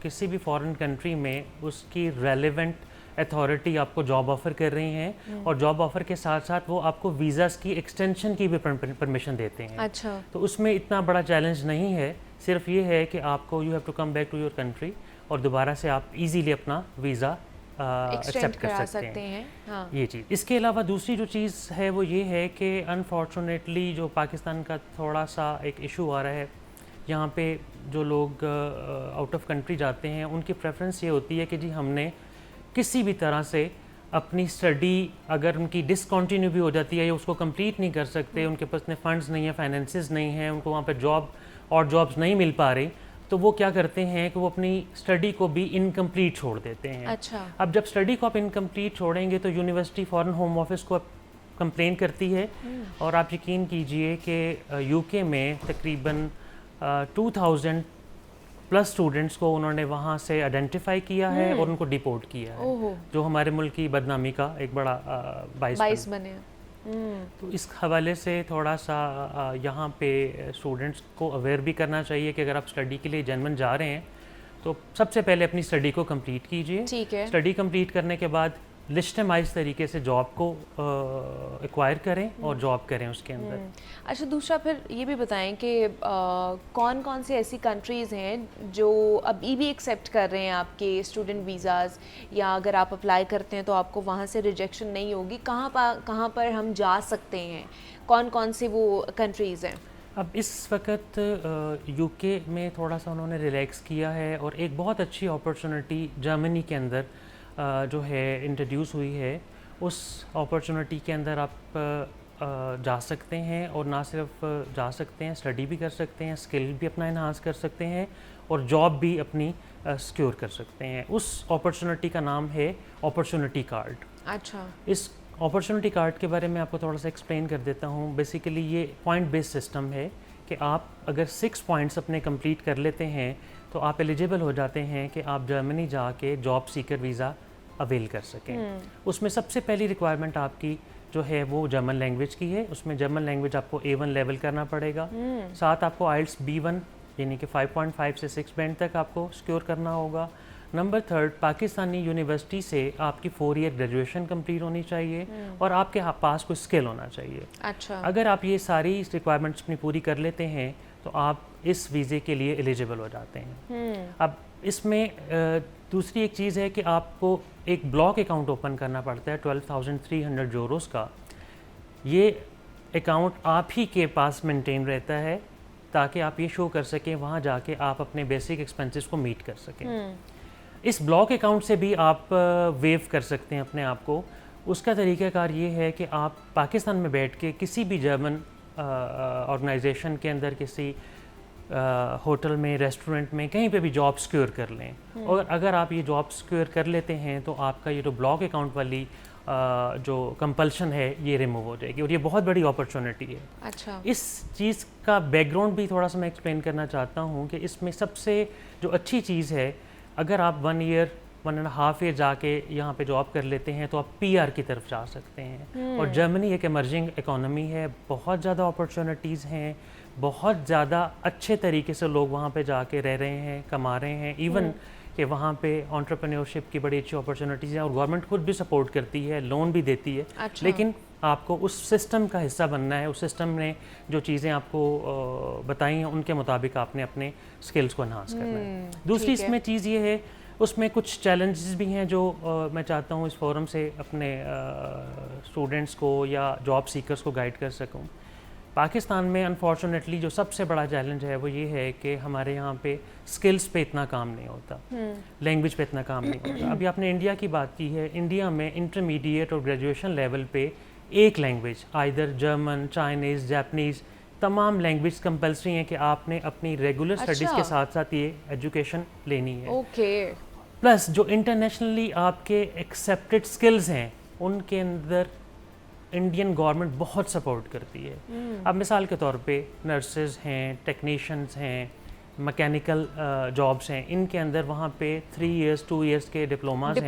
Speaker 4: किसी भी फॉरेन कंट्री में उसकी रेलेवेंट अथॉरिटी आपको जॉब ऑफ़र कर रही हैं, और जॉब ऑफ़र के साथ साथ वो आपको वीज़ाज़ की एक्सटेंशन की भी परमिशन देते हैं।
Speaker 1: अच्छा।
Speaker 4: तो उसमें इतना बड़ा चैलेंज नहीं है, सिर्फ ये है कि आपको you have to come back to your country और दोबारा से आप इजीली अपना वीज़ा एक्सेप्ट कर
Speaker 1: करा
Speaker 4: सकते हैं
Speaker 1: हाँ।
Speaker 4: ये चीज़। इसके अलावा दूसरी जो चीज़ है वो ये है कि अनफॉर्चुनेटली जो पाकिस्तान का थोड़ा सा एक इशू आ रहा है, यहाँ पे जो लोग आउट ऑफ कंट्री जाते हैं उनकी प्रेफरेंस ये होती है कि जी हमने किसी भी तरह से अपनी स्टडी अगर उनकी डिसकंटिन्यू भी हो जाती है या उसको कंप्लीट नहीं कर सकते, उनके पास इतने फंड्स नहीं है, फाइनेंसेस नहीं हैं, उनको वहाँ पे जॉब और जॉब्स नहीं मिल पा रही, तो वो क्या करते हैं कि वो अपनी स्टडी को भी इनकम्प्लीट छोड़ देते हैं।
Speaker 1: अच्छा।
Speaker 4: अब जब स्टडी को आप इनकम्प्लीट छोड़ेंगे तो यूनिवर्सिटी फ़ौरन होम ऑफिस को कंप्लेन करती है और आप यकीन कीजिए कि यूके में तकरीबन 2000 प्लस स्टूडेंट्स को उन्होंने वहाँ से आइडेंटिफाई किया है और उनको डिपोर्ट किया है, जो हमारे मुल्क की बदनामी का एक बड़ा बाइस
Speaker 1: बने।
Speaker 4: तो इस हवाले से थोड़ा सा यहाँ पे स्टूडेंट्स को अवेयर भी करना चाहिए कि अगर आप स्टडी के लिए जेन्युइन जा रहे हैं तो सबसे पहले अपनी स्टडी को कंप्लीट कीजिए।
Speaker 1: ठीक है।
Speaker 4: स्टडी कंप्लीट करने के बाद लिस्टमाइज तरीके से जॉब को एक्वायर करें और जॉब करें उसके अंदर।
Speaker 1: अच्छा, दूसरा फिर ये भी बताएं कि कौन कौन से ऐसी कंट्रीज़ हैं जो अभी भी एक्सेप्ट कर रहे हैं आपके स्टूडेंट वीज़ाज़, या अगर आप अप्लाई करते हैं तो आपको वहाँ से रिजेक्शन नहीं होगी, कहाँ पर हम जा सकते हैं, कौन कौन से वो कंट्रीज़ हैं?
Speaker 4: अब इस वक्त यूके में थोड़ा सा उन्होंने रिलैक्स किया है और एक बहुत अच्छी अपॉर्चुनिटी जर्मनी के अंदर जो है इंट्रोड्यूस हुई है। उस अपॉर्चुनिटी के अंदर आप जा सकते हैं और ना सिर्फ जा सकते हैं, स्टडी भी कर सकते हैं, स्किल भी अपना इन्हांस कर सकते हैं और जॉब भी अपनी सिक्योर कर सकते हैं। उस अपॉर्चुनिटी का नाम है अपॉर्चुनिटी कार्ड।
Speaker 1: अच्छा।
Speaker 4: इस अपॉर्चुनिटी कार्ड के बारे में आपको थोड़ा सा एक्सप्लेन कर देता हूँ। बेसिकली ये पॉइंट बेस्ड सिस्टम है कि आप अगर 6 पॉइंट्स अपने कंप्लीट कर लेते हैं तो आप एलिजिबल हो जाते हैं कि आप जर्मनी जाके जॉब सीकर वीज़ा अवेल कर सकें। उसमें सबसे पहली रिक्वायरमेंट आपकी जो है वो जर्मन लैंग्वेज की है। उसमें जर्मन लैंग्वेज आपको A1 लेवल करना पड़ेगा। साथ आपको आइल्स B1 यानी कि 5.5 से 6 बैंड तक आपको सिक्योर करना होगा। नंबर 3, पाकिस्तानी यूनिवर्सिटी से आपकी 4 ईयर ग्रेजुएशन कंप्लीट होनी चाहिए और आपके पास कोई स्किल होना चाहिए।
Speaker 1: अच्छा।
Speaker 4: अगर आप ये सारी रिक्वायरमेंट्स अपनी पूरी कर लेते हैं तो आप इस वीज़े के लिए एलिजिबल हो जाते हैं। अब इसमें दूसरी एक चीज़ है कि आपको एक ब्लॉक अकाउंट ओपन करना पड़ता है 12,300 यूरोस का। ये अकाउंट आप ही के पास मेंटेन रहता है ताकि आप ये शो कर सकें वहाँ जाके आप अपने बेसिक एक्सपेंसेस को मीट कर सकें। इस ब्लॉक अकाउंट से भी आप वेव कर सकते हैं अपने आप को। उसका तरीक़ाकार ये है कि आप पाकिस्तान में बैठ के किसी भी जर्मन ऑर्गेनाइजेशन के अंदर, किसी होटल में, रेस्टोरेंट में, कहीं पे भी जॉब सिक्योर कर लें। और अगर आप ये जॉब सिक्योर कर लेते हैं तो आपका ये जो ब्लॉक अकाउंट वाली जो कंपल्शन है ये रिमूव हो जाएगी और ये बहुत बड़ी अपॉर्चुनिटी है।
Speaker 1: अच्छा।
Speaker 4: इस चीज़ का बैकग्राउंड भी थोड़ा सा मैं एक्सप्लेन करना चाहता हूँ कि इसमें सबसे जो अच्छी चीज़ है, अगर आप 1 ईयर 1.5 ईयर जाके यहाँ पे जॉब कर लेते हैं तो आप PR की तरफ जा सकते हैं। और जर्मनी एक इमर्जिंग इकोनॉमी है, बहुत ज़्यादा अपॉर्चुनिटीज़ हैं, बहुत ज़्यादा अच्छे तरीके से लोग वहाँ पे जाके रह रहे हैं, कमा रहे हैं। इवन कि वहाँ पे एंटरप्रेन्योरशिप की बड़ी अच्छी अपॉर्चुनिटीज़ हैं और गवर्नमेंट खुद भी सपोर्ट करती है, लोन भी देती है।
Speaker 1: अच्छा।
Speaker 4: लेकिन आपको उस सिस्टम का हिस्सा बनना है। उस सिस्टम ने जो चीज़ें आपको बताई हैं उनके मुताबिक आपने अपने स्किल्स को एनहांस करना है। दूसरी इसमें चीज़ ये है, उसमें कुछ चैलेंजेस भी हैं जो मैं चाहता हूँ इस फोरम से अपने स्टूडेंट्स को या जॉब सीकर्स को गाइड कर सकूँ। पाकिस्तान में अनफॉर्चुनेटली जो सबसे बड़ा चैलेंज है वो ये है कि हमारे यहाँ पे स्किल्स पे इतना काम नहीं होता, लैंग्वेज पे इतना काम नहीं होता। अभी आपने इंडिया की बात की है, इंडिया में इंटरमीडिएट और ग्रेजुएशन लेवल पे एक language, either German, Chinese, Japanese, तमाम लैंग्वेज कंपलसरी हैं कि आपने अपनी रेगुलर स्टडीज़ के साथ साथ ये एजुकेशन लेनी है।
Speaker 1: ओके।
Speaker 4: प्लस जो इंटरनेशनली आपके एक्सेप्टेड स्किल्स हैं उनके अंदर इंडियन गवर्नमेंट बहुत सपोर्ट करती है। अब मिसाल के तौर पे नर्सेज हैं, टेक्नीशियंस हैं, मैकेनिकल जॉब्स हैं, इनके अंदर वहाँ पे 3 इयर्स 2 इयर्स के डिप्लोमाज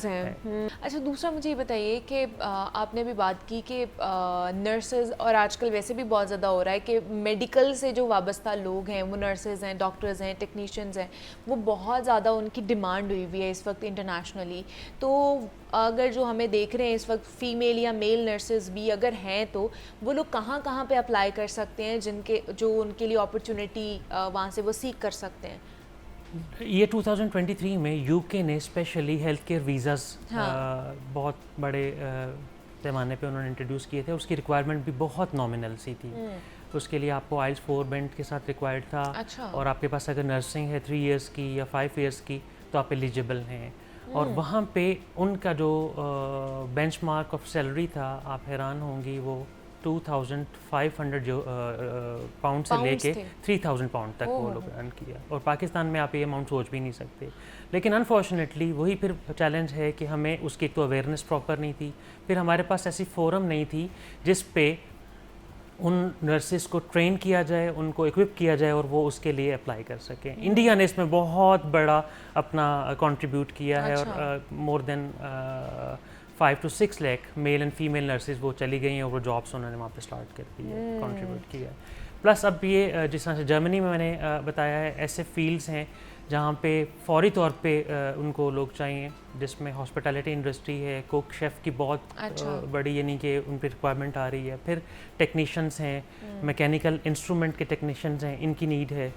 Speaker 1: हैं। अच्छा, दूसरा मुझे ये बताइए कि आपने भी बात की कि नर्सेज, और आजकल वैसे भी बहुत ज़्यादा हो रहा है कि मेडिकल से जो वाबस्ता लोग हैं, वो नर्सेज हैं, डॉक्टर्स हैं, टेक्नीशियंस हैं, वो बहुत ज़्यादा उनकी डिमांड हुई हुई है इस वक्त इंटरनेशनली। तो अगर जो हमें देख रहे हैं इस वक्त फीमेल या मेल नर्सेज भी अगर हैं तो वो लोग कहाँ पे अप्लाई कर सकते हैं, जिनके जो उनके लिए अपॉर्चुनिटी वहाँ से वो सीख कर सकते हैं?
Speaker 4: ये 2023 में यूके ने स्पेशली हेल्थ केयर वीज़ाज़ बहुत बड़े पैमाने पे उन्होंने इंट्रोड्यूस किए थे। उसकी रिक्वायरमेंट भी बहुत नॉमिनल सी थी। उसके लिए आपको आइल्स 4 बैंड के साथ रिक्वायर्ड था।
Speaker 1: अच्छा।
Speaker 4: और आपके पास अगर नर्सिंग है 3 इयर्स की या 5 इयर्स की तो आप एलिजिबल हैं। और वहाँ पे उनका जो बेंचमार्क ऑफ सैलरी था, आप हैरान होंगी, वो 2500 जो पाउंड से लेके 3000 पाउंड तक वो लोग अर्न किया। और पाकिस्तान में आप ये अमाउंट सोच भी नहीं सकते। लेकिन अनफॉर्चुनेटली वही फिर चैलेंज है कि हमें उसकी तो अवेयरनेस प्रॉपर नहीं थी, फिर हमारे पास ऐसी फोरम नहीं थी जिस पे उन नर्सिस को ट्रेन किया जाए, उनको इक्विप किया जाए और वो उसके लिए अप्लाई कर सकें। इंडिया ने इसमें बहुत बड़ा अपना कंट्रीब्यूट किया है। और more than 5 to 6 lakh male and female nurses वो चली गई हैं और वो जॉब्स उन्होंने वहाँ पे स्टार्ट कर दी है, कंट्रीब्यूट किया है। प्लस अब ये जिस तरह से जर्मनी में मैंने बताया है, ऐसे फील्ड्स हैं जहाँ पे फौरी तौर पे उनको लोग चाहिए, जिसमें हॉस्पिटैलिटी इंडस्ट्री है, कुक शेफ़ की बहुत बड़ी यानी कि उन पर रिक्वायरमेंट आ रही है। फिर टेक्नीशियंस हैं, मैकेनिकल इंस्ट्रूमेंट के टेक्नीशियंस हैं, इनकी नीड है।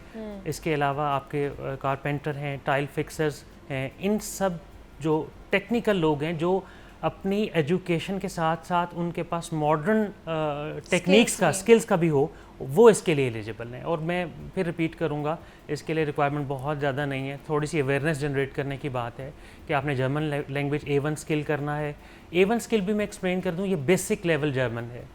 Speaker 4: इसके अलावा आपके कारपेंटर हैं, टाइल फिक्सर्स हैं। इन सब जो टेक्निकल लोग हैं जो अपनी एजुकेशन के साथ साथ उनके पास मॉडर्न टेक्निक्स का स्किल्स का भी हो, वो इसके लिए एलिजिबल हैं। और मैं फिर रिपीट करूँगा, इसके लिए रिक्वायरमेंट बहुत ज़्यादा नहीं है। थोड़ी सी अवेयरनेस जनरेट करने की बात है कि आपने जर्मन लैंग्वेज A1 स्किल करना है। A1 स्किल भी मैं एक्सप्लेन कर दूँ, ये बेसिक लेवल जर्मन है।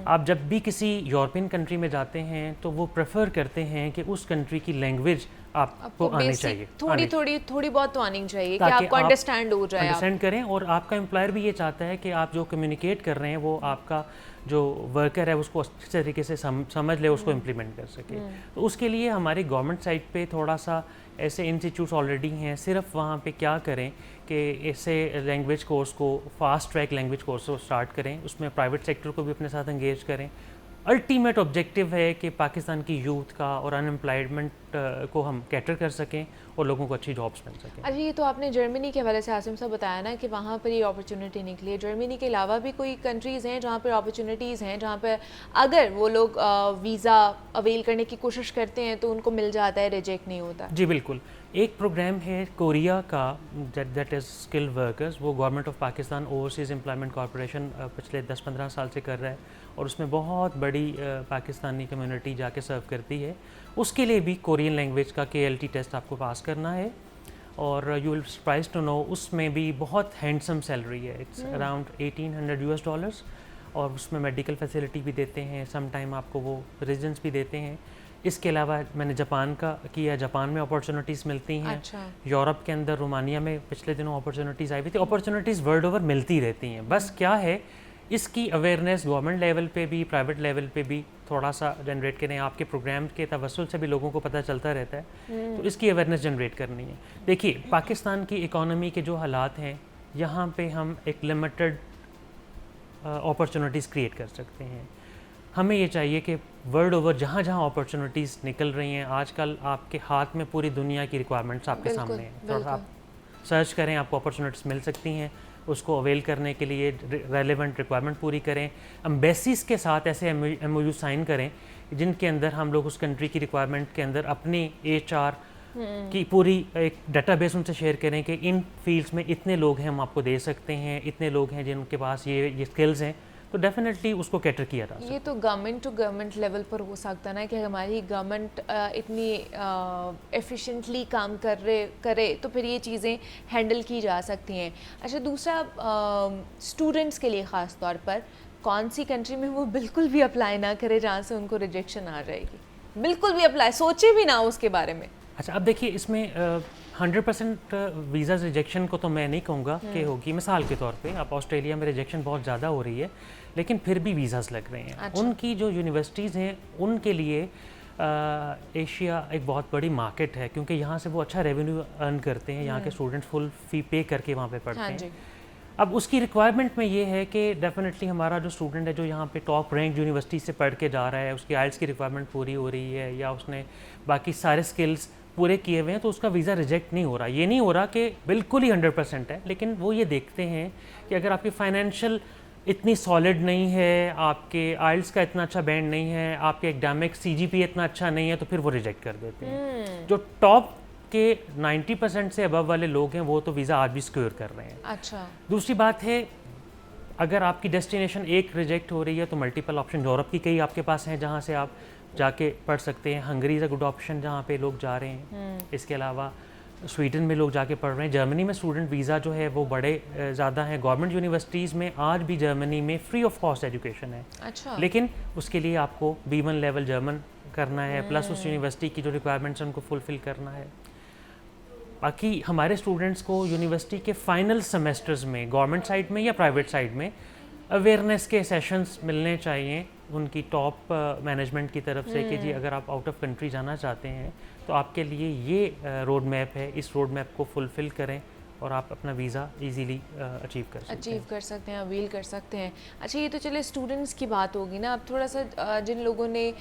Speaker 4: आप जब भी किसी यूरोपियन कंट्री में जाते हैं तो वो प्रेफर करते हैं कि उस कंट्री की लैंग्वेज आपको आनी चाहिए,
Speaker 1: थोड़ी बहुत तो आनी चाहिए कि आपको अंडरस्टैंड हो जाए,
Speaker 4: अंडरस्टैंड करें। और आपका एम्प्लॉयर भी ये चाहता है कि आप जो कम्युनिकेट कर रहे हैं वो आपका जो वर्कर है उसको अच्छे तरीके से समझ ले, उसको इम्प्लीमेंट कर सके। तो उसके लिए हमारी गवर्नमेंट साइड पे थोड़ा सा ऐसे इंस्टीट्यूट्स ऑलरेडी हैं। सिर्फ वहाँ पे क्या करें कि ऐसे लैंग्वेज कोर्स को, फास्ट ट्रैक लैंग्वेज कोर्स को स्टार्ट करें, उसमें प्राइवेट सेक्टर को भी अपने साथ एंगेज करें। अल्टीमेट ऑब्जेक्टिव है कि पाकिस्तान की यूथ का और अनएम्प्लॉयमेंट को हम कैटर कर सकें और लोगों को अच्छी जॉब्स मिल सकें।
Speaker 1: अच्छा, ये तो आपने जर्मनी के हवाले से आसिम साहब बताया ना कि वहाँ पर ये अपॉर्चुनिटी निकली है। जर्मनी के अलावा भी कोई कंट्रीज़ हैं जहाँ पर अपॉर्चुनिटीज़ हैं, जहाँ पर अगर वो लोग वीज़ा अवेल करने की कोशिश करते हैं तो उनको मिल जाता है, रिजेक्ट नहीं होता?
Speaker 4: जी बिल्कुल। एक प्रोग्राम है कोरिया का, दैट इज़ स्किल्ड वर्कर्स। वो government of Pakistan overseas employment corporation पिछले 10-15 साल से कर रहा है और उसमें बहुत बड़ी पाकिस्तानी कम्युनिटी जाके सर्व करती है। उसके लिए भी कोरियन लैंग्वेज का KLT टेस्ट आपको पास करना है। और you will surprise to know उसमें भी बहुत हैंडसम सैलरी है। इट्स अराउंड $1800 और उसमें मेडिकल फैसिलिटी भी देते हैं, सम टाइम आपको वो रेजिडेंस भी देते हैं। इसके अलावा मैंने जापान का किया, जापान में अपॉर्चुनिटीज़ मिलती हैं।
Speaker 1: अच्छा।
Speaker 4: यूरोप के अंदर रोमानिया में पिछले दिनों अपॉर्चुनिटीज़ आई हुई थी। अपॉर्चुनिटीज़ वर्ल्ड ओवर मिलती रहती हैं। बस क्या है, इसकी अवेयरनेस गवर्नमेंट लेवल पे भी, प्राइवेट लेवल पे भी थोड़ा सा जनरेट करें। आपके प्रोग्राम के तवस्सुल से भी लोगों को पता चलता रहता है, तो इसकी अवेयरनेस जनरेट करनी है। देखिए, पाकिस्तान की इकॉनमी के जो हालात हैं, यहाँ पे हम एक लिमिटेड अपॉर्चुनिटीज़ क्रिएट कर सकते हैं। हमें ये चाहिए कि वर्ल्ड ओवर जहाँ जहाँ अपॉर्चुनिटीज़ निकल रही हैं, आजकल आपके हाथ में पूरी दुनिया की रिक्वायरमेंट्स आपके सामने हैं। थोड़ा सा आप सर्च करें, आपको अपॉर्चुनिटीज़ मिल सकती हैं। उसको अवेल करने के लिए रेलेवेंट रिक्वायरमेंट पूरी करें। एम्बेसीज़ के साथ ऐसे MOU साइन करें जिनके अंदर हम लोग उस कंट्री की रिक्वायरमेंट के अंदर अपनी HR की पूरी एक डाटाबेस उनसे शेयर करें कि इन फील्ड्स में इतने लोग हैं, हम आपको दे सकते हैं, इतने लोग हैं जिनके पास ये स्किल्स हैं, तो डेफिनेटली उसको कैटर किया जा सकता है।
Speaker 1: ये तो गवर्नमेंट टू गवर्नमेंट लेवल पर हो सकता है ना कि हमारी गवर्नमेंट इतनी एफिशिएंटली काम करे तो फिर ये चीज़ें हैंडल की जा सकती हैं। अच्छा, दूसरा स्टूडेंट्स के लिए ख़ास तौर पर कौन सी कंट्री में वो बिल्कुल भी अप्लाई ना करे जहाँ से उनको रिजेक्शन आ जाएगी? बिल्कुल भी अप्लाई सोचे भी ना उसके बारे में।
Speaker 4: अच्छा, अब देखिए, इसमें 100% वीज़ा रिजेक्शन को तो मैं नहीं कहूँगा कि होगी। मिसाल के तौर पे आप ऑस्ट्रेलिया में रिजेक्शन बहुत ज़्यादा हो रही है, लेकिन फिर भी वीज़ाज़ लग रहे हैं।
Speaker 1: अच्छा।
Speaker 4: उनकी जो यूनिवर्सिटीज़ हैं उनके लिए एशिया एक बहुत बड़ी मार्केट है, क्योंकि यहाँ से वो अच्छा रेवेन्यू अर्न करते हैं। यहाँ के स्टूडेंट्स फुल फ़ी पे करके वहाँ पे पढ़ते हैं। अब उसकी रिक्वायरमेंट में ये है कि डेफिनेटली हमारा जो स्टूडेंट है जो यहाँ पे टॉप रैंक यूनिवर्सिटी से पढ़ के जा रहा है, उसकी आइल्स की रिक्वायरमेंट पूरी हो रही है या उसने बाकी सारे स्किल्स पूरे किए हुए हैं, तो उसका वीज़ा रिजेक्ट नहीं हो रहा। ये नहीं हो रहा कि बिल्कुल ही 100% है, लेकिन वो ये देखते हैं कि अगर आपकी फाइनेंशियल इतनी सॉलिड नहीं है, आपके आइल्स का इतना अच्छा बैंड नहीं है, आपके एकेडमिक CGPA इतना अच्छा नहीं है, तो फिर वो रिजेक्ट कर देते हैं। जो टॉप के 90% से अबव वाले लोग हैं वो तो वीज़ा आज भी सिक्योर कर रहे हैं।
Speaker 1: अच्छा।
Speaker 4: दूसरी बात है, अगर आपकी डेस्टिनेशन एक रिजेक्ट हो रही है तो मल्टीपल ऑप्शन यूरोप की कई आपके पास हैं जहाँ से आप जाके पढ़ सकते हैं। Hungary is a good option जहाँ पे लोग जा रहे हैं। इसके अलावा स्वीडन में लोग जाके पढ़ रहे हैं। जर्मनी में स्टूडेंट वीज़ा जो है वो बड़े ज़्यादा हैं। गवर्नमेंट यूनिवर्सिटीज़ में आज भी जर्मनी में फ्री ऑफ कॉस्ट एजुकेशन है।
Speaker 1: अच्छा।
Speaker 4: लेकिन उसके लिए आपको B1 लेवल जर्मन करना है, प्लस उस यूनिवर्सिटी की जो रिक्वायरमेंट्स हैं उनको फुलफ़िल करना है। बाकी हमारे स्टूडेंट्स को यूनिवर्सिटी के फाइनल सेमेस्टर्स में गवर्नमेंट साइड में या प्राइवेट साइड में अवेयरनेस के सेशंस मिलने चाहिए उनकी टॉप मैनेजमेंट की तरफ से कि जी अगर आप आउट ऑफ कंट्री जाना चाहते हैं तो आपके लिए ये रोड मैप है, इस रोड मैप को फुलफ़िल करें और आप अपना वीज़ा इजीली अचीव कर सकते हैं,
Speaker 1: अवील कर सकते हैं। अच्छा, ये तो चले स्टूडेंट्स की बात होगी ना। अब थोड़ा सा जिन लोगों ने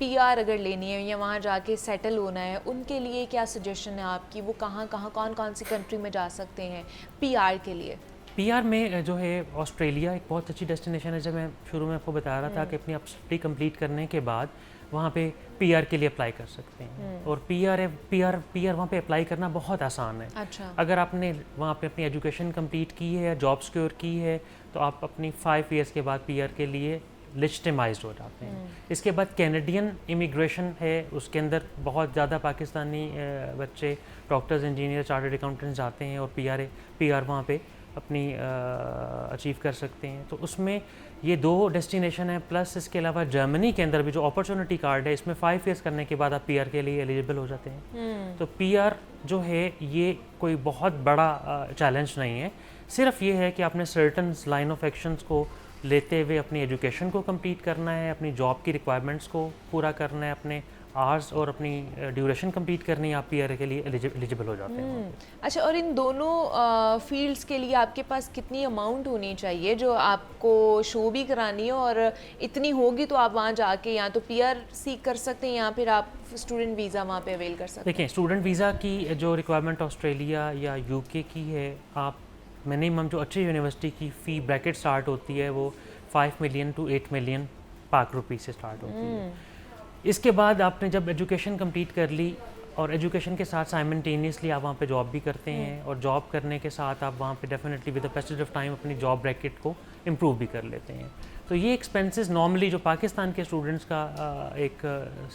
Speaker 1: PR अगर लेनी है या वहाँ जाके सेटल होना है, उनके लिए क्या सजेशन है आपकी? वो कहाँ कौन सी कंट्री में जा सकते हैं PR के लिए?
Speaker 4: PR में जो है ऑस्ट्रेलिया एक बहुत अच्छी डेस्टिनेशन है। जब मैं शुरू में आपको बता रहा था कि अपनी स्टडी कंप्लीट करने के बाद वहाँ पे PR के लिए अप्लाई कर सकते हैं और PR वहाँ पे अप्लाई करना बहुत आसान है।
Speaker 1: अच्छा।
Speaker 4: अगर आपने वहाँ पे अपनी एजुकेशन कंप्लीट की है या जॉब सिक्योर की है तो आप अपनी 5 ईयर्स के बाद PR के लिए लेजिटिमाइज्ड हो जाते हैं। इसके बाद कैनेडियन इमिग्रेशन है, उसके अंदर बहुत ज़्यादा पाकिस्तानी बच्चे डॉक्टर्स, इंजीनियर, चार्टर्ड अकाउंटेंट्स जाते हैं और PR वहाँ पे अपनी अचीव कर सकते हैं। तो उसमें ये 2 डेस्टिनेशन है, प्लस इसके अलावा जर्मनी के अंदर भी जो अपॉर्चुनिटी कार्ड है इसमें 5 ईयर्स करने के बाद आप PR के लिए एलिजिबल हो जाते हैं। तो PR जो है ये कोई बहुत बड़ा चैलेंज नहीं है, सिर्फ ये है कि आपने सर्टन लाइन ऑफ एक्शंस को लेते हुए अपनी एजुकेशन को कंप्लीट करना है, अपनी जॉब की रिक्वायरमेंट्स को पूरा करना है, अपने आवर्स और अपनी ड्यूरेशन कंप्लीट करनी है, आप PR के लिए एलिजिबल हो जाते हैं।
Speaker 1: अच्छा, और इन दोनों फील्ड्स के लिए आपके पास कितनी अमाउंट होनी चाहिए जो आपको शो भी करानी है, और इतनी होगी तो आप वहाँ जाके या तो PR सीख कर सकते हैं या फिर आप स्टूडेंट वीज़ा वहाँ पे अवेल कर सकते हैं?
Speaker 4: देखिए, स्टूडेंट वीज़ा की जो रिक्वायरमेंट ऑस्ट्रेलिया या UK की है, आप मिनिमम जो अच्छी यूनिवर्सिटी की फ़ी ब्रैकेट स्टार्ट होती है वो 5 मिलियन to 8 मिलियन पाक रुपी से स्टार्ट होती है। इसके बाद आपने जब एजुकेशन कंप्लीट कर ली और एजुकेशन के साथ साइमल्टेनियसली आप वहाँ पे जॉब भी करते हैं और जॉब करने के साथ आप वहाँ पे definitely with the passage of time अपनी जॉब ब्रैकेट को इम्प्रूव भी कर लेते हैं। तो ये एक्सपेंसेस नॉर्मली जो पाकिस्तान के स्टूडेंट्स का एक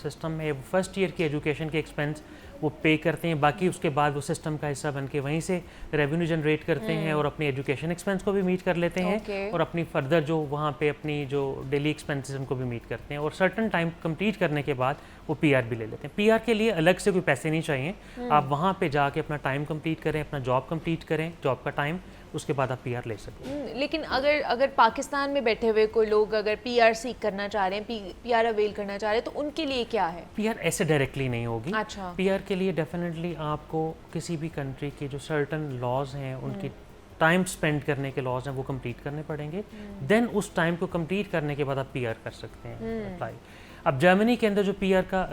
Speaker 4: सिस्टम है, फर्स्ट ईयर की एजुकेशन के एक्सपेंस वो पे करते हैं, बाकी उसके बाद वो सिस्टम का हिस्सा बन के वहीं से रेवेन्यू जनरेट करते हैं और अपनी एजुकेशन एक्सपेंस को भी मीट कर लेते हैं और अपनी फर्दर जो वहाँ पे अपनी जो डेली एक्सपेंसेस उनको भी मीट करते हैं और सर्टन टाइम कंप्लीट करने के बाद वो PR भी ले लेते हैं। PR के लिए अलग से कोई पैसे नहीं चाहिए, आप वहाँ पे जाके अपना टाइम कंप्लीट करें, अपना जॉब कंप्लीट करें, जॉब का टाइम, उसके बाद आप PR ले सकते हैं।
Speaker 1: लेकिन अगर पाकिस्तान में बैठे हुए कोई लोग अगर PR सीख करना चाह रहे हैं, PR अवेल करना चाह रहे हैं, तो उनके लिए क्या है?
Speaker 4: PR ऐसे डायरेक्टली नहीं होगी।
Speaker 1: अच्छा।
Speaker 4: PR के लिए डेफिनेटली आपको किसी भी कंट्री के जो सर्टन लॉज हैं उनकी टाइम स्पेंड करने के लॉज हैं वो कंप्लीट करने पड़ेंगे, देन उस टाइम को कंप्लीट करने के बाद आप PR कर सकते हैं अप्लाई। अब जर्मनी के अंदर जो PR का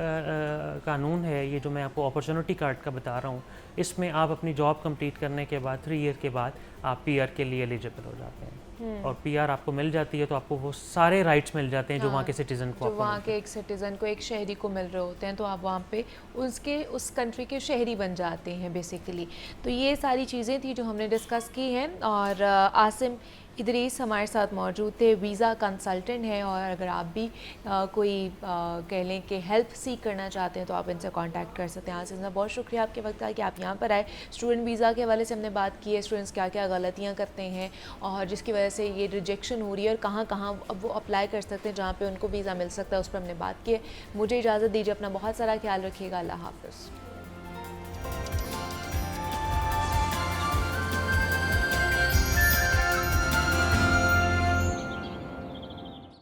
Speaker 4: कानून है, ये जो मैं आपको अपॉर्चुनिटी कार्ड का बता रहा हूँ, इसमें आप अपनी जॉब कंप्लीट करने के बाद 3 ईयर के बाद आप PR के लिए एलिजिबल हो जाते हैं और PR आपको मिल जाती है तो आपको वो सारे राइट्स मिल जाते हैं जो वहाँ के सिटीज़न को,
Speaker 1: जो वहाँ के एक सिटीज़न को, एक शहरी को मिल रहे होते हैं, तो आप वहाँ पे उस कंट्री के शहरी बन जाते हैं बेसिकली। तो ये सारी चीज़ें थी जो हमने डिस्कस की हैं और आसिम इदरीस हमारे साथ मौजूद थे, वीज़ा कंसल्टेंट हैं और अगर आप भी कोई कह लें कि हेल्प सीख करना चाहते हैं तो आप इनसे कांटेक्ट कर सकते हैं। आसिम साहब, बहुत शुक्रिया आपके वक्त का कि आप यहाँ पर आए। स्टूडेंट वीज़ा के हवाले से हमने बात की है, स्टूडेंट्स क्या क्या गलतियाँ करते हैं और जिसकी वजह से ये रिजेक्शन हो रही है और कहाँ कहाँ अब वो अप्लाई कर सकते हैं जहाँ पर उनको वीज़ा मिल सकता है, उस पर हमने बात की है। मुझे इजाज़त दीजिए, अपना बहुत सारा ख्याल रखिएगा। अल्लाह हाफ़िज़।